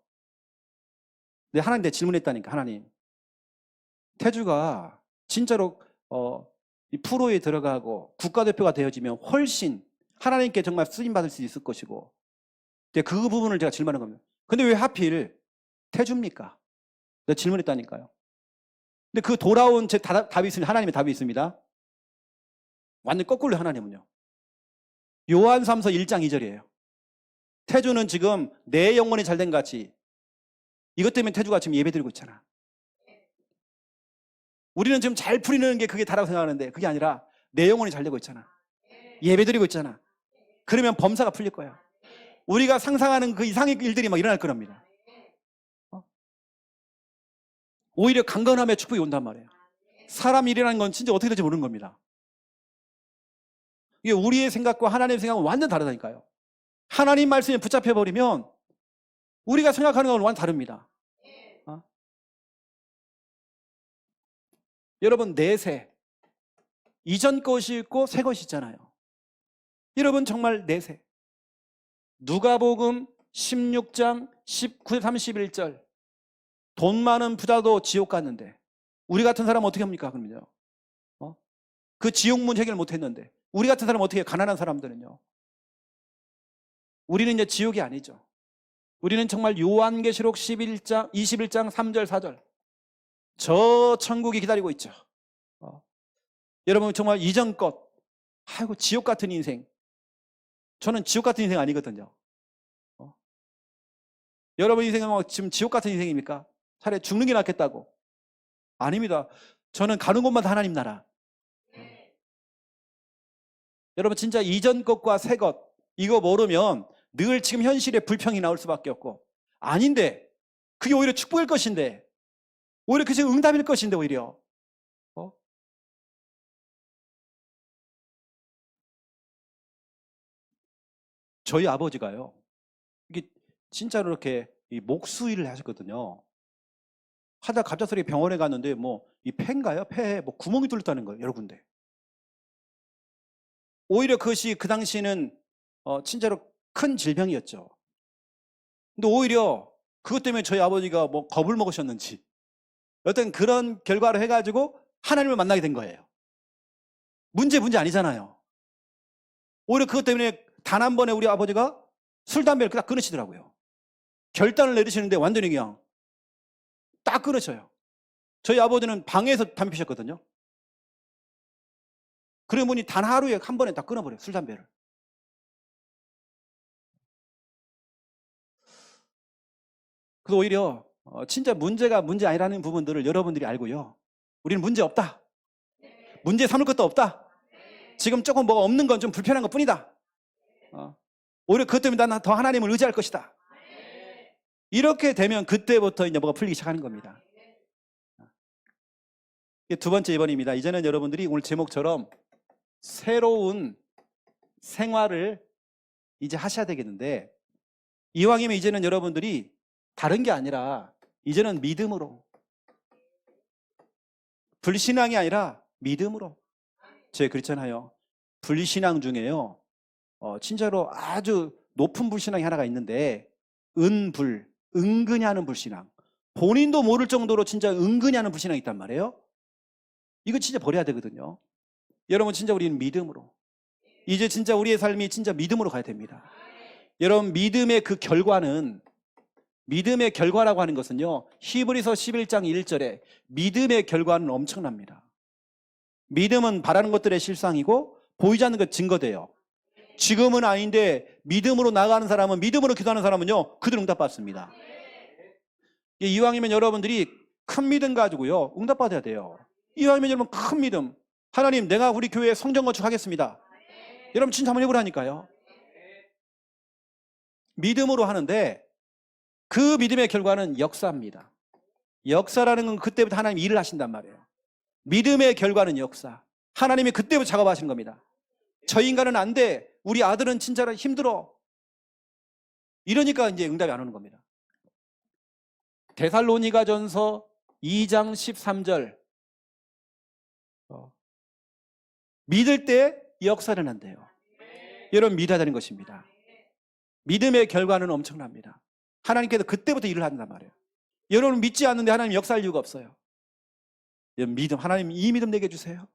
근데 하나님께 질문했다니까, 하나님. 태주가 진짜로 이 프로에 들어가고 국가대표가 되어지면 훨씬 하나님께 정말 쓰임받을 수 있을 것이고, 그 부분을 제가 질문한 겁니다. 근데 왜 하필 태주입니까? 내가 질문했다니까요. 근데 그 돌아온 제 답이 있습니다. 하나님의 답이 있습니다. 완전 거꾸로 하나님은요. 요한삼서 1장 2절이에요. 태주는 지금 내 영혼이 잘된 같이, 이것 때문에 태주가 지금 예배드리고 있잖아. 우리는 지금 잘 풀리는 게 그게 다라고 생각하는데 그게 아니라 내 영혼이 잘 되고 있잖아. 예배드리고 있잖아. 그러면 범사가 풀릴 거야. 우리가 상상하는 그 이상의 일들이 막 일어날 거랍니다. 오히려 강건함의 축복이 온단 말이에요. 사람 일이라는 건 진짜 어떻게 될지 모르는 겁니다. 이게 우리의 생각과 하나님의 생각은 완전 다르다니까요. 하나님 말씀에 붙잡혀버리면 우리가 생각하는 건 완전 다릅니다. 여러분, 내세, 이전 것이 있고 새 것이 있잖아요. 여러분, 정말 내세. 누가복음 16장 19절 31절. 돈 많은 부자도 지옥 갔는데 우리 같은 사람은 어떻게 합니까? 그러면요. 그 지옥문 해결 못 했는데 우리 같은 사람은 어떻게 해요? 가난한 사람들은요. 우리는 이제 지옥이 아니죠. 우리는 정말 요한계시록 21장 3절 4절 저 천국이 기다리고 있죠. 여러분 정말 이전 것 아이고 지옥 같은 인생. 저는 지옥 같은 인생 아니거든요. 여러분 인생은 지금 지옥 같은 인생입니까? 차라리 죽는 게 낫겠다고. 아닙니다. 저는 가는 곳마다 하나님 나라. 여러분 진짜 이전 것과 새 것 이거 모르면 늘 지금 현실에 불평이 나올 수밖에 없고 아닌데 그게 오히려 축복일 것인데 오히려 그게 응답일 것인데 오히려 저희 아버지가요 이게 진짜로 이렇게 이 목수 일을 하셨거든요. 하다 갑작스레 병원에 갔는데 뭐 이 폐인가요? 폐에 뭐 구멍이 뚫렸다는 거예요. 여러 군데. 오히려 그것이 그 당시에는 진짜로 큰 질병이었죠. 근데 오히려 그것 때문에 저희 아버지가 뭐 겁을 먹으셨는지 어떤 그런 결과를 해가지고 하나님을 만나게 된 거예요. 문제 아니잖아요. 오히려 그것 때문에 단 한 번에 우리 아버지가 술, 담배를 딱 끊으시더라고요. 결단을 내리시는데 완전히 그냥 딱 끊으셔요. 저희 아버지는 방에서 담배 피셨거든요. 그래 보니 단 하루에 한 번에 딱 끊어버려요. 술, 담배를. 그래서 오히려 진짜 문제가 문제 아니라는 부분들을 여러분들이 알고요. 우리는 문제 없다. 문제 삼을 것도 없다. 지금 조금 뭐가 없는 건 좀 불편한 것 뿐이다. 오히려 그것 때문에 나는 더 하나님을 의지할 것이다. 이렇게 되면 그때부터 이제 뭐가 풀리기 시작하는 겁니다. 두 번째 2번입니다. 이제는 여러분들이 오늘 제목처럼 새로운 생활을 이제 하셔야 되겠는데 이왕이면 이제는 여러분들이 다른 게 아니라 이제는 믿음으로 불신앙이 아니라 믿음으로 제가 그랬잖아요. 불신앙 중에요. 진짜로 아주 높은 불신앙이 하나가 있는데 은근히 하는 불신앙. 본인도 모를 정도로 진짜 은근히 하는 불신앙이 있단 말이에요. 이거 진짜 버려야 되거든요. 여러분 진짜 우리는 믿음으로 이제 진짜 우리의 삶이 진짜 믿음으로 가야 됩니다. 여러분 믿음의 그 결과는 믿음의 결과라고 하는 것은요. 히브리서 11장 1절에 믿음의 결과는 엄청납니다. 믿음은 바라는 것들의 실상이고 보이지 않는 것 증거돼요. 지금은 아닌데 믿음으로 나가는 사람은 믿음으로 기도하는 사람은요. 그대로 응답받습니다. 이왕이면 여러분들이 큰 믿음 가지고요. 응답받아야 돼요. 이왕이면 여러분 큰 믿음. 하나님 내가 우리 교회에 성전 건축하겠습니다. 여러분 진짜 한번 해보라니까요. 믿음으로 하는데 그 믿음의 결과는 역사입니다. 역사라는 건 그때부터 하나님이 일을 하신단 말이에요. 믿음의 결과는 역사. 하나님이 그때부터 작업하시는 겁니다. 저 인간은 안 돼. 우리 아들은 진짜로 힘들어. 이러니까 이제 응답이 안 오는 겁니다. 데살로니가전서 2장 13절. 믿을 때 역사는 한대요. 여러분 믿어야 되는 것입니다. 믿음의 결과는 엄청납니다. 하나님께서 그때부터 일을 한단 말이에요. 여러분 믿지 않는데 하나님 역사할 이유가 없어요. 믿음, 하나님 이 믿음 내게 주세요.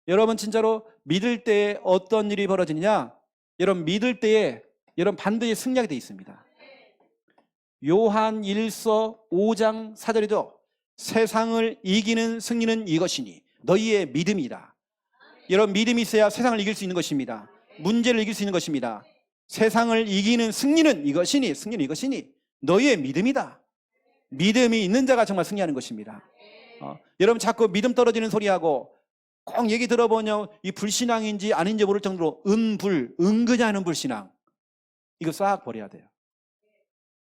여러분 진짜로 믿을 때 어떤 일이 벌어지느냐? 여러분 믿을 때에 여러분 반드시 승리하게 돼 있습니다. 요한 1서 5장 4절이죠. 세상을 이기는 승리는 이것이니 너희의 믿음이다. 여러분 믿음이 있어야 세상을 이길 수 있는 것입니다. 문제를 이길 수 있는 것입니다. 세상을 이기는 승리는 이것이니 너희의 믿음이다. 믿음이 있는 자가 정말 승리하는 것입니다. 여러분 자꾸 믿음 떨어지는 소리하고 꼭 얘기 들어보면 이 불신앙인지 아닌지 모를 정도로 은근히 하는 불신앙 이거 싹 버려야 돼요.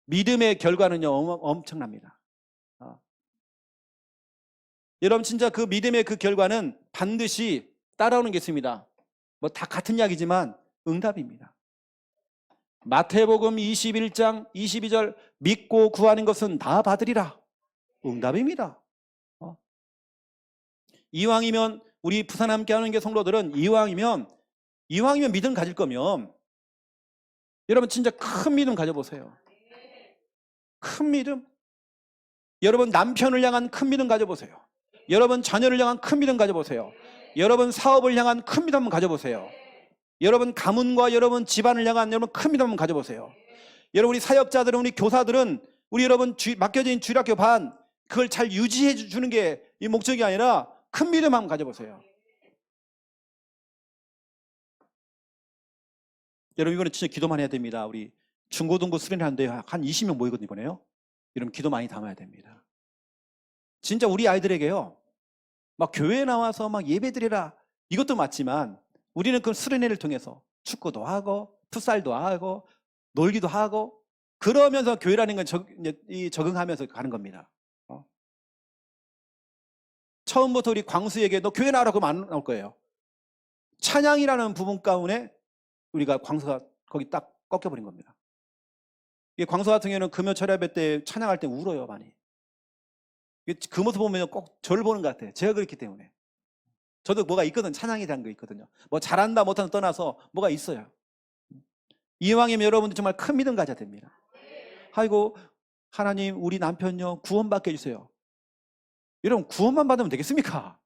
믿음의 결과는요 엄청납니다. 여러분 진짜 그 믿음의 그 결과는 반드시 따라오는 게 있습니다. 뭐 다 같은 이야기지만 응답입니다. 마태복음 21장 22절 믿고 구하는 것은 다 받으리라. 응답입니다. 이왕이면 우리 부산 함께 하는 게 성도들은 이왕이면 믿음 가질 거면 여러분 진짜 큰 믿음 가져보세요. 큰 믿음. 여러분 남편을 향한 큰 믿음 가져보세요. 여러분 자녀를 향한 큰 믿음 가져보세요. 여러분 사업을 향한 큰 믿음 한번 가져보세요. 여러분 가문과 여러분 집안을 향한 여러분 큰 믿음 한번 가져보세요. 여러분 우리 사역자들은, 우리 교사들은 우리 여러분 맡겨진 주일학교 반 그걸 잘 유지해 주는 게 이 목적이 아니라 큰 믿음 한번 가져보세요. 여러분 이거는 진짜 기도만 해야 됩니다. 우리 중고등부 수련하는데 한 20명 모이거든요 이번에요. 여러분 기도 많이 담아야 됩니다. 진짜 우리 아이들에게요, 막 교회에 나와서 막 예배드리라 이것도 맞지만 우리는 그 수련회를 통해서 축구도 하고 풋살도 하고 놀기도 하고 그러면서 교회라는 건 적응하면서 가는 겁니다. 처음부터 우리 광수에게 너 교회 나오라고 하면 안 나올 거예요. 찬양이라는 부분 가운데 우리가 광수가 거기 딱 꺾여버린 겁니다. 광수 같은 경우는 금요철 예배 때 찬양할 때 울어요 많이. 그 모습 보면 꼭 저를 보는 것 같아요. 제가 그렇기 때문에. 저도 뭐가 있거든. 찬양에 대한 거 있거든요. 뭐 잘한다 못한다 떠나서 뭐가 있어요. 이왕이면 여러분들 정말 큰 믿음 가져야 됩니다. 아이고 하나님 우리 남편요 구원받게 해주세요. 여러분 구원만 받으면 되겠습니까?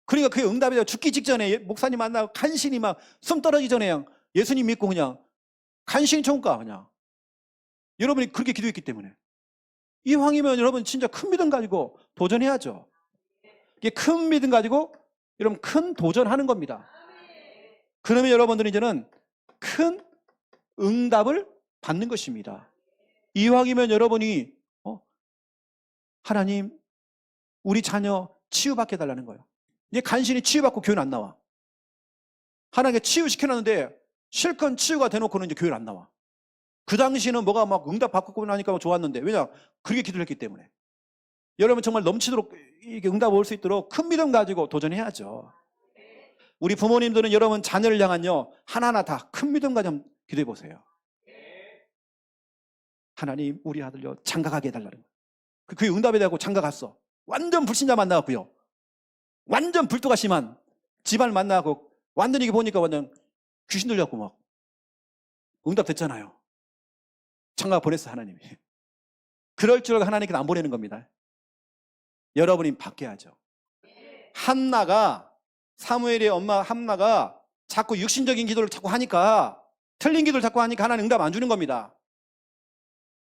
그러니까 그게 응답이다. 죽기 직전에 목사님 만나고 간신히 막 숨 떨어지기 전에 그냥 예수님 믿고 그냥 간신히 천국 가 그냥. 여러분이 그렇게 기도했기 때문에. 이왕이면 여러분 진짜 큰 믿음 가지고 도전해야죠. 이게 큰 믿음 가지고 여러분 큰 도전하는 겁니다. 그러면 여러분들은 이제는 큰 응답을 받는 것입니다. 이왕이면 여러분이 하나님 우리 자녀 치유받게 해달라는 거예요. 이제 간신히 치유받고 교회는 안 나와. 하나님께 치유시켜놨는데 실컷 치유가 돼놓고는 이제 교회는 안 나와. 그 당시는 뭐가 막 응답 받고 나니까 좋았는데 왜냐? 그렇게 기도를 했기 때문에. 여러분 정말 넘치도록 이게 응답 올 수 있도록 큰 믿음 가지고 도전해야죠. 우리 부모님들은 여러분 자녀를 향한요 하나하나 다 큰 믿음 가지고 기도해 보세요. 하나님 우리 아들요 장가가게 해달라는 거예요. 그게 응답이 되고 장가갔어. 완전 불신자 만나고요. 완전 불도가 심한 집안을 만나고 완전히 이게 보니까 완전 귀신 들렸고 막 응답 됐잖아요. 장가 보냈어 하나님이. 그럴 줄 알고 하나님께서 안 보내는 겁니다. 여러분이 바뀌어야죠. 한나가 사무엘의 엄마 한나가 자꾸 육신적인 기도를 자꾸 하니까 틀린 기도를 자꾸 하니까 하나님 응답 안 주는 겁니다.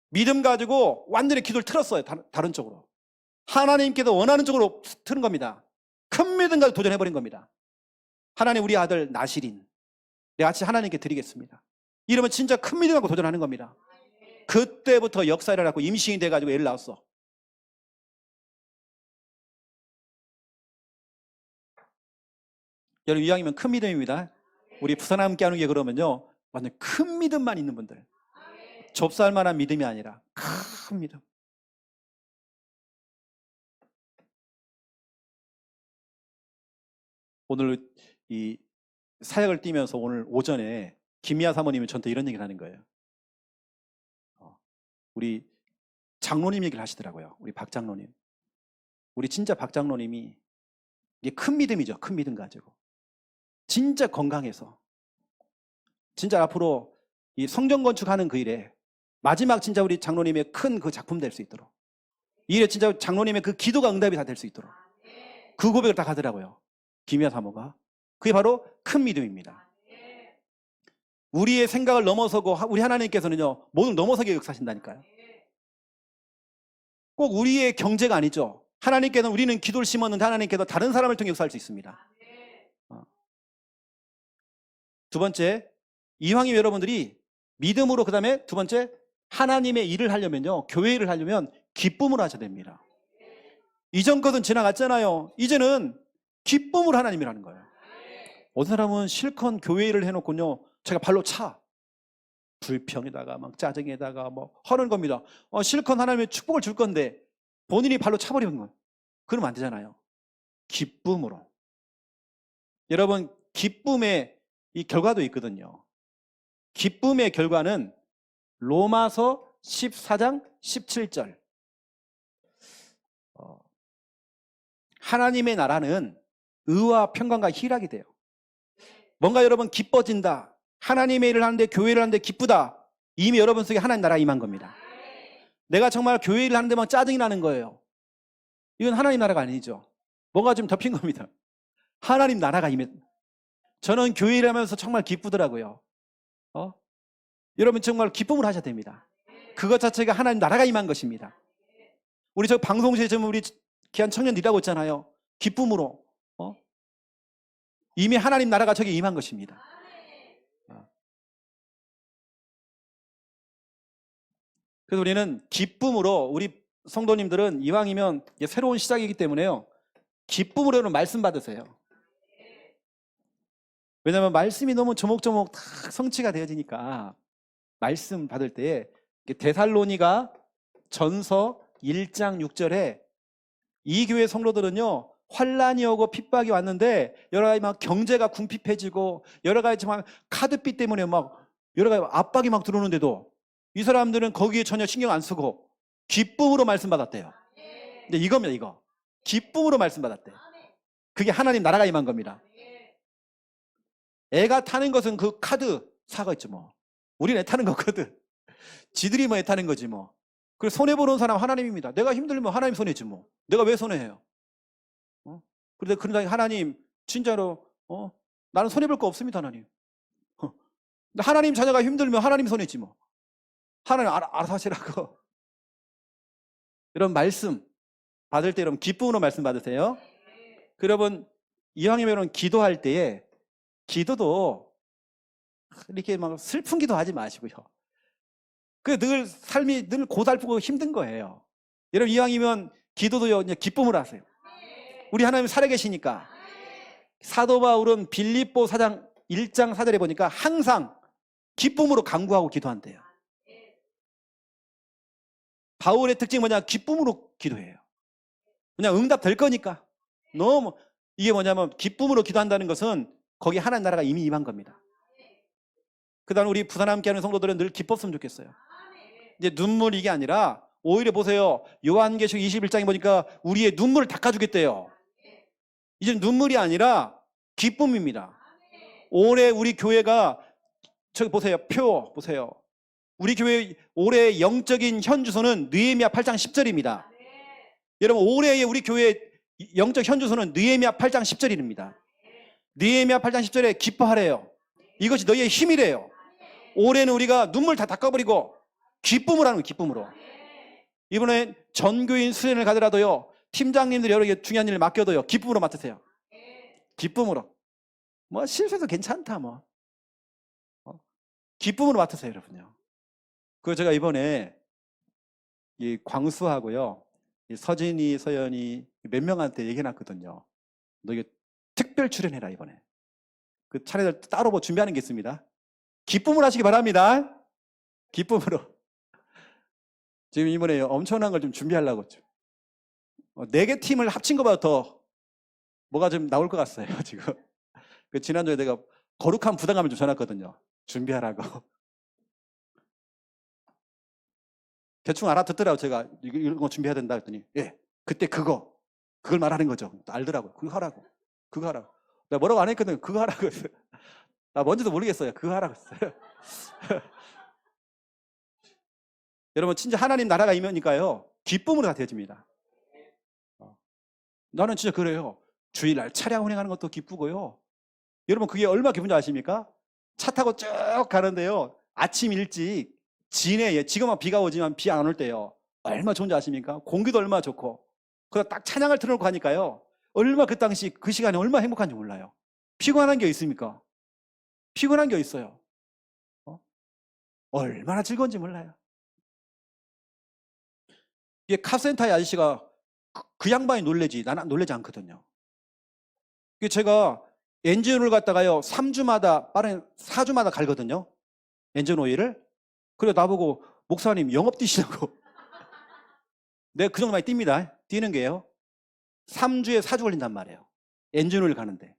믿음 가지고 완전히 기도를 틀었어요. 다른 쪽으로. 하나님께서 원하는 쪽으로 틀은 겁니다. 큰 믿음 가지고 도전해버린 겁니다. 하나님 우리 아들 나실인 내가 같이 하나님께 드리겠습니다. 이러면 진짜 큰 믿음 갖고 도전하는 겁니다. 그때부터 역사를 일어났고 임신이 돼가지고 애를 낳았어. 여러분 이왕이면 큰 믿음입니다. 우리 부산 함께 하는 게 그러면요 완전 큰 믿음만 있는 분들, 좁쌀만한 믿음이 아니라 큰 믿음. 오늘 이 사역을 뛰면서 오늘 오전에 김미아 사모님이 저한테 이런 얘기를 하는 거예요. 우리 장로님 얘기를 하시더라고요. 우리 박 장로님. 우리 진짜 박 장로님이 이게 큰 믿음이죠. 큰 믿음 가지고 진짜 건강해서 진짜 앞으로 이 성전 건축하는 그 일에 마지막 진짜 우리 장로님의 큰 그 작품 될 수 있도록 이 일에 진짜 장로님의 그 기도가 응답이 다 될 수 있도록 그 고백을 다 가더라고요. 김희아 사모가. 그게 바로 큰 믿음입니다. 우리의 생각을 넘어서고 우리 하나님께서는요 모든 넘어서게 역사하신다니까요. 꼭 우리의 경제가 아니죠. 하나님께서는 우리는 기도를 심었는데 하나님께서 다른 사람을 통해 역사할 수 있습니다. 두 번째, 이왕이면 여러분들이 믿음으로, 그 다음에 두 번째, 하나님의 일을 하려면요 교회 일을 하려면 기쁨으로 하셔야 됩니다. 이전 것은 지나갔잖아요. 이제는 기쁨으로 하나님을 하는 거예요. 어떤 사람은 실컷 교회 일을 해놓고요 제가 발로 차. 불평에다가 막 짜증에다가 뭐 하는 겁니다. 실컷 하나님의 축복을 줄 건데 본인이 발로 차버리는 거예요. 그러면 안 되잖아요. 기쁨으로. 여러분 기쁨의 이 결과도 있거든요. 기쁨의 결과는 로마서 14장 17절. 하나님의 나라는 의와 평강과 희락이 돼요. 뭔가 여러분 기뻐진다, 하나님의 일을 하는데, 교회를 하는데 기쁘다. 이미 여러분 속에 하나님 나라가 임한 겁니다. 내가 정말 교회 일을 하는데 막 짜증이 나는 거예요. 이건 하나님 나라가 아니죠. 뭔가 좀 덮인 겁니다. 하나님 나라가 임해. 저는 교회 일하면서 정말 기쁘더라고요. 여러분 정말 기쁨을 하셔야 됩니다. 그것 자체가 하나님 나라가 임한 것입니다. 우리 저 방송실에 지금 우리 귀한 청년 일하고 있잖아요. 기쁨으로. 이미 하나님 나라가 저기 임한 것입니다. 그래서 우리는 기쁨으로, 우리 성도님들은 이왕이면 새로운 시작이기 때문에요, 기쁨으로는 말씀 받으세요. 왜냐하면 말씀이 너무 조목조목 다 성취가 되어지니까 말씀 받을 때에 데살로니가 전서 1장 6절에 이 교회 성도들은요, 환란이 오고 핍박이 왔는데 여러 가지 막 경제가 궁핍해지고 여러 가지 막 카드비 때문에 막 여러 가지 압박이 막 들어오는데도 이 사람들은 거기에 전혀 신경 안 쓰고 기쁨으로 말씀 받았대요. 근데 이겁니다, 이거. 기쁨으로 말씀 받았대. 그게 하나님 나라가 임한 겁니다. 애가 타는 것은 그 카드 사가 있죠 뭐. 우리는 애 타는 거거든. 지들이 뭐 애 타는 거지 뭐. 그래서 손해보는 사람 하나님입니다. 내가 힘들면 하나님 손해지 뭐. 내가 왜 손해해요? 그런데 그러다 하나님 진짜로 나는 손해볼 거 없습니다 하나님. 하나님 자녀가 힘들면 하나님 손해지 뭐. 하나님 알아서 하시라고. 여러분 말씀 받을 때 여러분 기쁨으로 말씀 받으세요. 여러분 이왕이면 기도할 때에 기도도 이렇게 막 슬픈 기도하지 마시고요. 그 늘 삶이 늘 고달프고 힘든 거예요. 여러분 이왕이면 기도도요 그냥 기쁨으로 하세요. 우리 하나님 살아계시니까. 사도 바울은 빌립보 4장 1장 4절에 보니까 항상 기쁨으로 간구하고 기도한대요. 바울의 특징이 뭐냐? 기쁨으로 기도해요. 그냥 응답 될 거니까. 너무 이게 뭐냐면 기쁨으로 기도한다는 것은 거기 하나님 나라가 이미 임한 겁니다. 그 다음에 우리 부산 함께하는 성도들은 늘 기뻤으면 좋겠어요. 이제 눈물 이게 아니라 오히려 보세요. 요한계시록 21장에 보니까 우리의 눈물을 닦아주겠대요. 이제 눈물이 아니라 기쁨입니다. 올해 우리 교회가 저기 보세요. 표 보세요. 우리 교회 올해의 영적인 현주소는 느헤미야 8장 10절입니다. 여러분 올해의 우리 교회 영적 현주소는 느헤미야 8장 10절입니다. 느헤미야 8장 10절에 기뻐하래요. 이것이 너희의 힘이래요. 올해는 우리가 눈물 다 닦아버리고 기쁨을 하는 거예요. 기쁨으로. 이번에 전교인 수련을 가더라도요, 팀장님들이 여러 개 중요한 일을 맡겨도요, 기쁨으로 맡으세요. 기쁨으로. 뭐 실수해도 괜찮다 뭐. 기쁨으로 맡으세요 여러분요. 그 제가 이번에 이 광수하고요, 이 서진이, 서연이 몇 명한테 얘기해놨거든요. 너 이게 특별 출연해라 이번에. 그 차례들 따로 뭐 준비하는 게 있습니다. 기쁨으로 하시기 바랍니다. 기쁨으로. 지금 이번에 엄청난 걸 좀 준비하려고. 4개 팀을 합친 것보다 더 뭐가 좀 나올 것 같아요 지금. 그 지난주에 내가 거룩한 부담감을 좀 전했거든요. 준비하라고. 대충 알아듣더라고요. 제가 이런 거 준비해야 된다 했더니 예, 그때 그걸 말하는 거죠. 알더라고요. 그거 하라고. 그거 하라고. 내가 뭐라고 안 했거든요. 그거 하라고 했어요. 나 뭔지도 모르겠어요. 그거 하라고 했어요. 여러분 진짜 하나님 나라가 임하니까요, 기쁨으로 다 되어집니다. 나는 진짜 그래요. 주일날 차량 운행하는 것도 기쁘고요. 여러분 그게 얼마나 기쁜지 아십니까? 차 타고 쭉 가는데요, 아침 일찍 진해에, 지금은 비가 오지만 비 안 올 때요, 얼마나 좋은지 아십니까? 공기도 얼마나 좋고, 그러다 딱 찬양을 틀어놓고 하니까요, 얼마 그 당시 그 시간에 얼마나 행복한지 몰라요. 피곤한 게 있습니까? 피곤한 게 있어요. 얼마나 즐거운지 몰라요. 이게 카센터의 아저씨가 그 양반이 놀래지 나는 놀래지 않거든요. 제가 엔진오일 갖다가요 3주마다 빠른 4주마다 갈거든요. 엔진 오일을. 그래 나보고 목사님 영업 뛰시라고. 내가 그 정도 많이 뜁니다. 뛰는 게요 3주에 4주 걸린단 말이에요. 엔진 오일 가는데.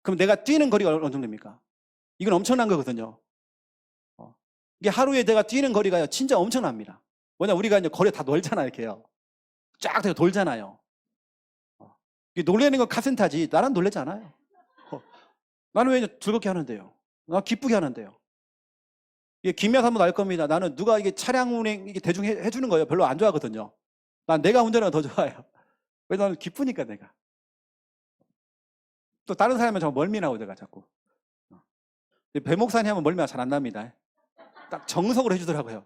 그럼 내가 뛰는 거리가 어느 정도입니까? 이건 엄청난 거거든요. 이게 하루에 내가 뛰는 거리가요 진짜 엄청납니다. 뭐냐, 우리가 이제 거리 다 놀잖아요. 이렇게요 쫙 돌잖아요. 놀래는 건 카센터지 나는 놀래지 않아요. 나는 왜 즐겁게 하는데요. 기쁘게 하는데요. 이게 김미아 사모도 알 겁니다. 나는 누가 이게 차량 운행 이게 대중 해주는 거예요. 별로 안 좋아하거든요. 난 내가 운전하는 거 더 좋아해요. 왜 나는 기쁘니까 내가. 또 다른 사람은 저 멀미나고 내가 자꾸. 배 목사님 하면 멀미가 잘 안 납니다. 딱 정석으로 해주더라고요.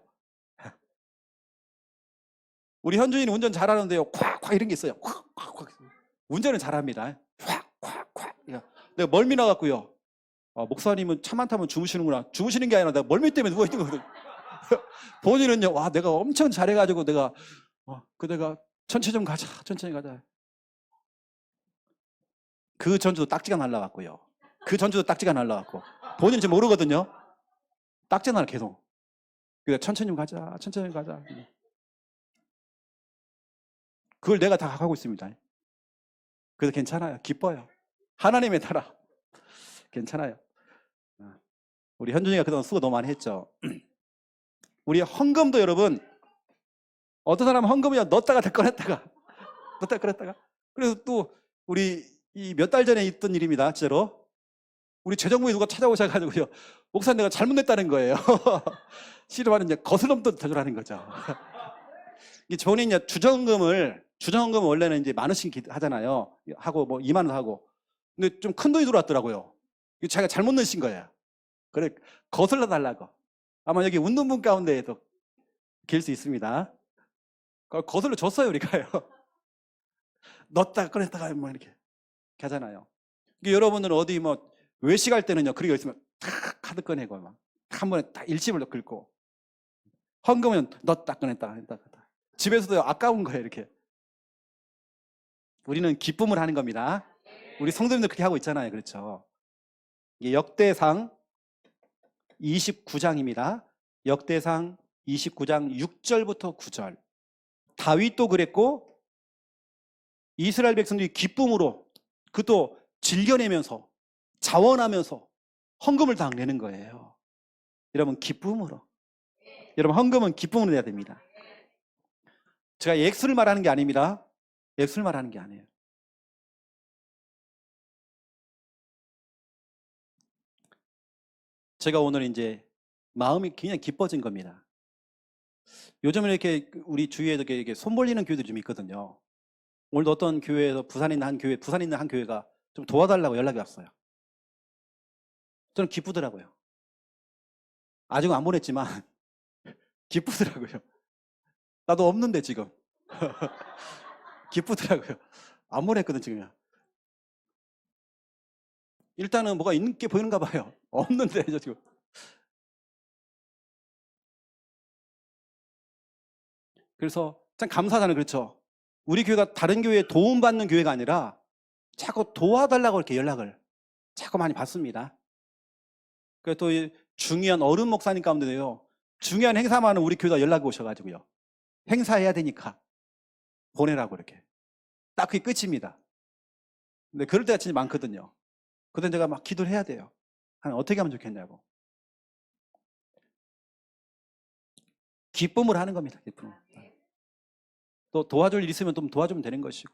우리 현준이는 운전 잘하는데요. 콱콱 이런 게 있어요. 콱콱콱. 운전은 잘합니다. 콱콱콱. 내가 멀미 나갖고요. 목사님은 차만 타면 주무시는구나. 주무시는 게 아니라 내가 멀미 때문에 누워있는 거거든. 본인은요, 와, 내가 엄청 잘해가지고 내가 천천히 좀 가자. 천천히 가자. 그 전주도 딱지가 날라갔고요. 그 전주도 딱지가 날라갔고. 본인은 지금 모르거든요. 딱지가 날라 계속. 그래, 천천히 좀 가자. 천천히 가자. 그걸 내가 다 하고 있습니다. 그래서 괜찮아요. 기뻐요. 하나님의 나라. 괜찮아요. 우리 현준이가 그동안 수고 너무 많이 했죠. 우리 헌금도 여러분, 어떤 사람은 헌금이야 넣었다가 꺼냈다가 넣었다가 꺼냈다가. 그래서 또 우리 이 몇 달 전에 있던 일입니다. 진짜로. 우리 재정부에 누가 찾아오셔가지고요. 목사님 내가 잘못 냈다는 거예요. 실은 이제 거슬럼도 대조라는 거죠. 저는 이제 주정금을 원래는 이제 10,000원씩 하잖아요. 하고 뭐 2만 원 하고. 근데 좀 큰 돈이 들어왔더라고요. 자기가 잘못 넣으신 거예요. 그래 거슬러 달라고. 아마 여기 웃는 분 가운데에도 길 수 있습니다. 거슬러 줬어요 우리가요. 넣었다가 꺼냈다가 뭐 이렇게 하잖아요. 여러분들은 어디 뭐 외식할 때는요. 그리고 있으면 탁 카드 꺼내고 막 한 번에 딱 일집을 긁고. 헌금은 넣었다 꺼냈다 했다. 집에서도 아까운 거예요 이렇게. 우리는 기쁨을 하는 겁니다. 우리 성도님들 그렇게 하고 있잖아요. 그렇죠. 이게 역대상 29장입니다. 역대상 29장 6절부터 9절. 다윗도 그랬고 이스라엘 백성들이 기쁨으로 그것도 즐겨내면서 자원하면서 헌금을 다 내는 거예요. 여러분 기쁨으로. 여러분 헌금은 기쁨으로 내야 됩니다. 제가 액수를 말하는 게 아닙니다. 액수를 말하는 게 아니에요. 제가 오늘 이제 마음이 굉장히 기뻐진 겁니다. 요즘은 이렇게 우리 주위에도 이렇게 손 벌리는 교회들이 좀 있거든요. 오늘도 어떤 교회에서 부산에 있는 한 교회가 좀 도와달라고 연락이 왔어요. 저는 기쁘더라고요. 아직은 안 보냈지만 기쁘더라고요. 나도 없는데 지금. 기쁘더라고요. 안 보냈거든 지금. 일단은 뭐가 있는 게 보이는가 봐요. 없는데 저 지금. 그래서 참 감사하잖아요. 그렇죠. 우리 교회가 다른 교회에 도움받는 교회가 아니라 자꾸 도와달라고 이렇게 연락을 자꾸 많이 받습니다. 그래서 또 중요한 어른 목사님 가운데도요. 중요한 행사만은 우리 교회가 연락이 오셔가지고요. 행사해야 되니까 보내라고 이렇게. 딱 그게 끝입니다. 근데 그럴 때가 진짜 많거든요. 그때 제가 막 기도를 해야 돼요. 어떻게 하면 좋겠냐고. 기쁨을 하는 겁니다. 기쁨을. 또 도와줄 일 있으면 좀 도와주면 되는 것이고.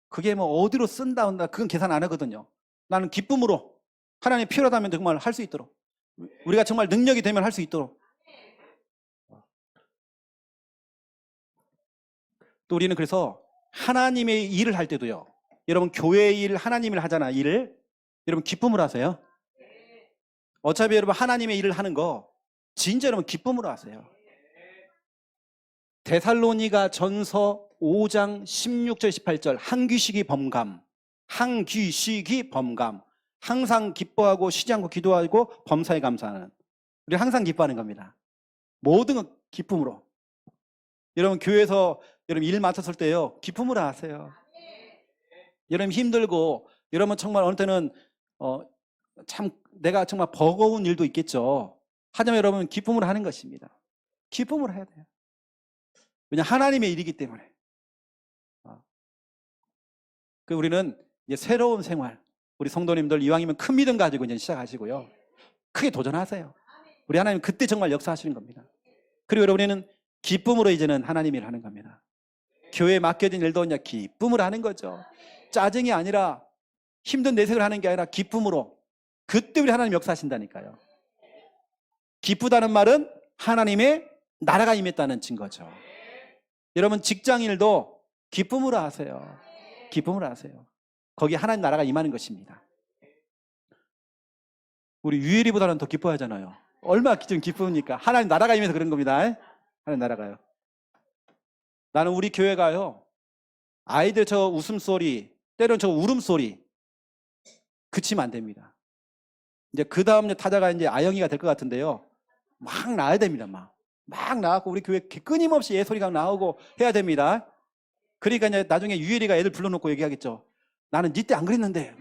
그게 뭐 어디로 쓴다 온다 그건 계산 안 하거든요. 나는 기쁨으로 하나님이 필요하다면 정말 할 수 있도록 우리가 정말 능력이 되면 할 수 있도록. 또 우리는 그래서 하나님의 일을 할 때도요. 여러분 교회 일 하나님 일 하잖아. 일을 여러분 기쁨으로 하세요. 어차피 여러분 하나님의 일을 하는 거 진짜 여러분 기쁨으로 하세요. 데살로니가 전서 5장 16절 18절 항귀식이 범감. 항상 기뻐하고 쉬지 않고 기도하고 범사에 감사하는. 우리 항상 기뻐하는 겁니다. 모든 건 기쁨으로. 여러분 교회에서 여러분 일 맡았을 때요 기쁨으로 하세요. 여러분 힘들고 여러분 정말 어느 때는 참 내가 정말 버거운 일도 있겠죠. 하지만 여러분 기쁨으로 하는 것입니다. 기쁨으로 해야 돼요. 왜냐 하나님의 일이기 때문에. 그 우리는 이제 새로운 생활, 우리 성도님들 이왕이면 큰 믿음 가지고 이제 시작하시고요. 크게 도전하세요. 우리 하나님 그때 정말 역사하시는 겁니다. 그리고 여러분은 기쁨으로 이제는 하나님 일을 하는 겁니다. 교회에 맡겨진 일도 그냥 기쁨으로 하는 거죠. 짜증이 아니라 힘든 내색을 하는 게 아니라 기쁨으로 그때 우리 하나님 역사하신다니까요. 기쁘다는 말은 하나님의 나라가 임했다는 증거죠. 여러분 직장일도 기쁨으로 하세요. 기쁨으로 하세요. 거기 하나님 나라가 임하는 것입니다. 우리 유일이보다는 더 기뻐하잖아요. 얼마나 좀 기쁩니까? 하나님 나라가 임해서 그런 겁니다. 하나님 나라가요. 나는 우리 교회가요, 아이들 저 웃음소리, 때론 저 울음소리 그치면 안 됩니다. 이제 그 다음 타자가 이제 아영이가 될 것 같은데요. 막 나와야 됩니다. 막 나와고 우리 교회 끊임없이 예소리가 나오고 해야 됩니다. 그러니까 이제 나중에 유일이가 애들 불러놓고 얘기하겠죠. 나는 니 때 안 그랬는데.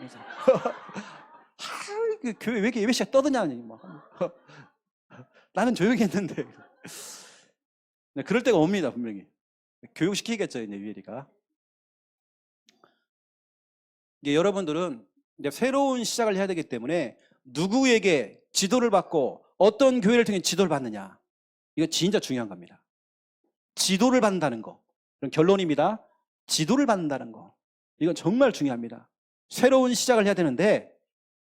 그 교회 왜 이렇게 예배시간 떠드냐니. 나는 조용히 했는데. 네, 그럴 때가 옵니다, 분명히. 교육시키겠죠, 이제 유일이가. 이제 여러분들은 이제 새로운 시작을 해야 되기 때문에 누구에게 지도를 받고 어떤 교회를 통해 지도를 받느냐. 이거 진짜 중요한 겁니다. 지도를 받는다는 거. 그런 결론입니다. 지도를 받는다는 거. 이건 정말 중요합니다. 새로운 시작을 해야 되는데,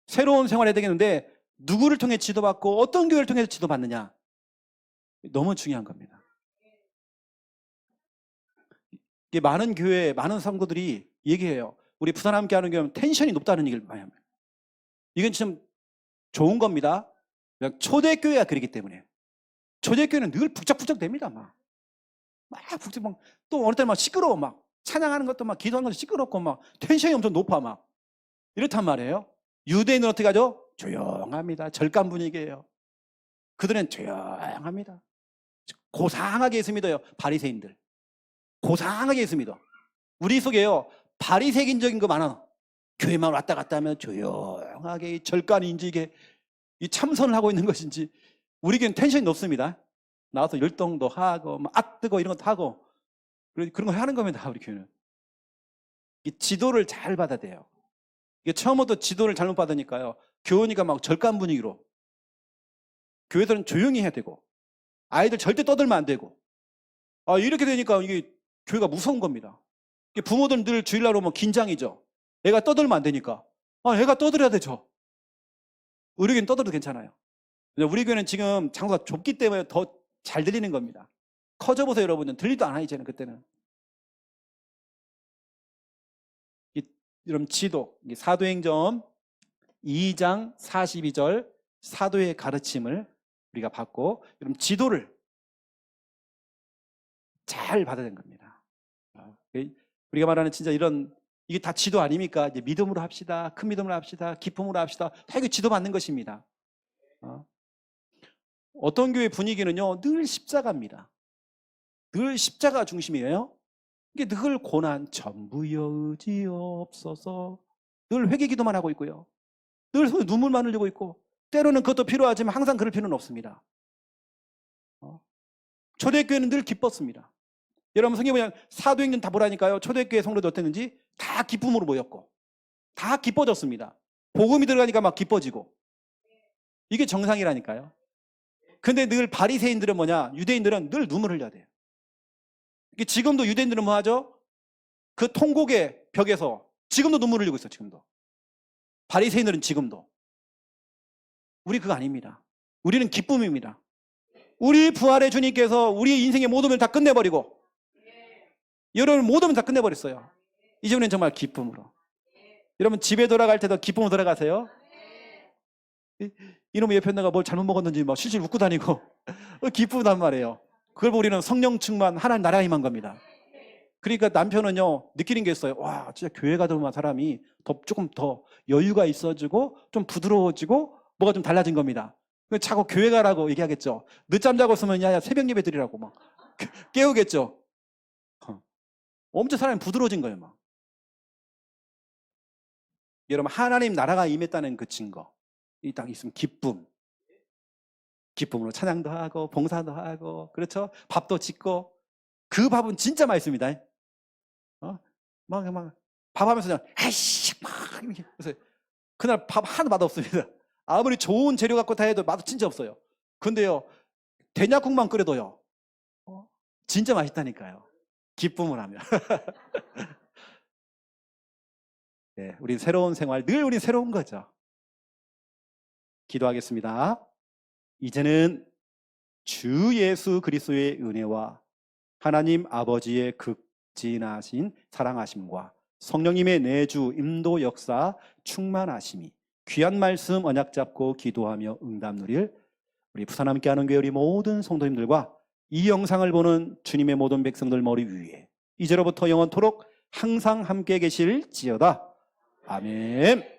새로운 생활을 해야 되겠는데, 누구를 통해 지도받고 어떤 교회를 통해서 지도받느냐. 너무 중요한 겁니다. 이게 많은 교회, 많은 성도들이 얘기해요. 우리 부산 함께 하는 교회는 텐션이 높다는 얘기를 많이 합니다. 이건 참 좋은 겁니다. 초대교회가 그렇기 때문에. 초대교회는 늘 북적북적 됩니다. 막 북적, 또 어느 때는 막 시끄러워. 막 찬양하는 것도 막 기도하는 것도 시끄럽고 막 텐션이 엄청 높아. 막 이렇단 말이에요. 유대인은 어떻게 하죠? 조용합니다. 절간 분위기예요. 그들은 조용합니다. 고상하게 있습니다요. 바리새인들. 고상하게 있습니다. 우리 속에요. 바리새인적인 거 많아. 교회만 왔다 갔다 하면 조용하게 절간인지 이게 이 참선을 하고 있는 것인지 우리 교회는 텐션이 높습니다. 나와서 열동도 하고 막 뜨고 이런 것도 하고 그런 거 하는 겁니다. 우리 교회는. 이 지도를 잘 받아야 돼요. 이게 처음부터 지도를 잘못 받으니까요. 교우니까 막 절간 분위기로. 교회들은 조용히 해야 되고 아이들 절대 떠들면 안 되고 이렇게 되니까 이게 교회가 무서운 겁니다. 부모들은 늘 주일날 오면 긴장이죠. 애가 떠들면 안 되니까. 애가 떠들어야 되죠. 우리 교회는 떠들어도 괜찮아요. 우리 교회는 지금 장소가 좁기 때문에 더 잘 들리는 겁니다. 커져보세요, 여러분은. 들리도 않아요, 이제는. 그때는. 여러분, 지도. 사도행전 2장 42절 사도의 가르침을 우리가 받고, 여러분, 지도를 잘 받아야 되는 겁니다. 우리가 말하는 진짜 이게 다 지도 아닙니까? 이제 믿음으로 합시다. 큰 믿음으로 합시다. 기쁨으로 합시다. 다 이게 지도 받는 것입니다. 어떤 교회 분위기는요, 늘 십자가입니다. 늘 십자가 중심이에요. 이게 늘 고난, 전부여 의지없어서 늘 회개 기도만 하고 있고요. 늘 눈물만 흘리고 있고, 때로는 그것도 필요하지만 항상 그럴 필요는 없습니다. 초대교회는 늘 기뻤습니다. 여러분 성경 보면 사도행전 다 보라니까요. 초대교회 성도들 어땠는지 다 기쁨으로 모였고, 다 기뻐졌습니다. 복음이 들어가니까 막 기뻐지고. 이게 정상이라니까요. 근데 늘 바리새인들은 뭐냐? 유대인들은 늘 눈물 흘려야 돼요. 지금도 유대인들은 뭐 하죠? 그 통곡의 벽에서 지금도 눈물 흘리고 있어. 지금도. 바리새인들은 지금도. 우리 그거 아닙니다. 우리는 기쁨입니다. 우리 부활의 주님께서 우리 인생의 모든 걸 다 끝내버리고 여러분 모든 걸 다 끝내버렸어요. 이제는 정말 기쁨으로. 여러분 집에 돌아갈 때도 기쁨으로 돌아가세요. 이놈의 옆에 내가 뭘 잘못 먹었는지 막 실실 웃고 다니고 기쁘단 말이에요. 그걸 보고 우리는 성령 충만 하나님 나라에 임한 겁니다. 그러니까 남편은요 느끼는 게 있어요. 와 진짜 교회 가더만 사람이 조금 더 여유가 있어지고 좀 부드러워지고 뭐가 좀 달라진 겁니다. 자꾸 교회 가라고 얘기하겠죠. 늦잠 자고 있으면 야 새벽 예배 드리라고 막 깨우겠죠. 엄청 사람이 부드러워진 거예요. 막. 여러분 하나님 나라가 임했다는 그 증거 이 딱 있으면 기쁨으로 찬양도 하고 봉사도 하고 그렇죠. 밥도 짓고 그 밥은 진짜 맛있습니다. 막 밥하면서 그냥 아이씨 막 이렇게 그래서 그날 밥 하나도 맛없습니다. 아무리 좋은 재료 갖고 다 해도 맛 진짜 없어요. 근데요 된장국만 끓여도요 진짜 맛있다니까요. 기쁨을 하면. 네, 우리 새로운 생활 늘 우리 새로운 거죠. 기도하겠습니다. 이제는 주 예수 그리스도의 은혜와 하나님 아버지의 극진하신 사랑하심과 성령님의 내주 인도 역사 충만하심이 귀한 말씀 언약 잡고 기도하며 응답 누릴 우리 부산 함께하는 교회 우리 모든 성도님들과 이 영상을 보는 주님의 모든 백성들 머리 위에 이제로부터 영원토록 항상 함께 계실지어다. 아멘.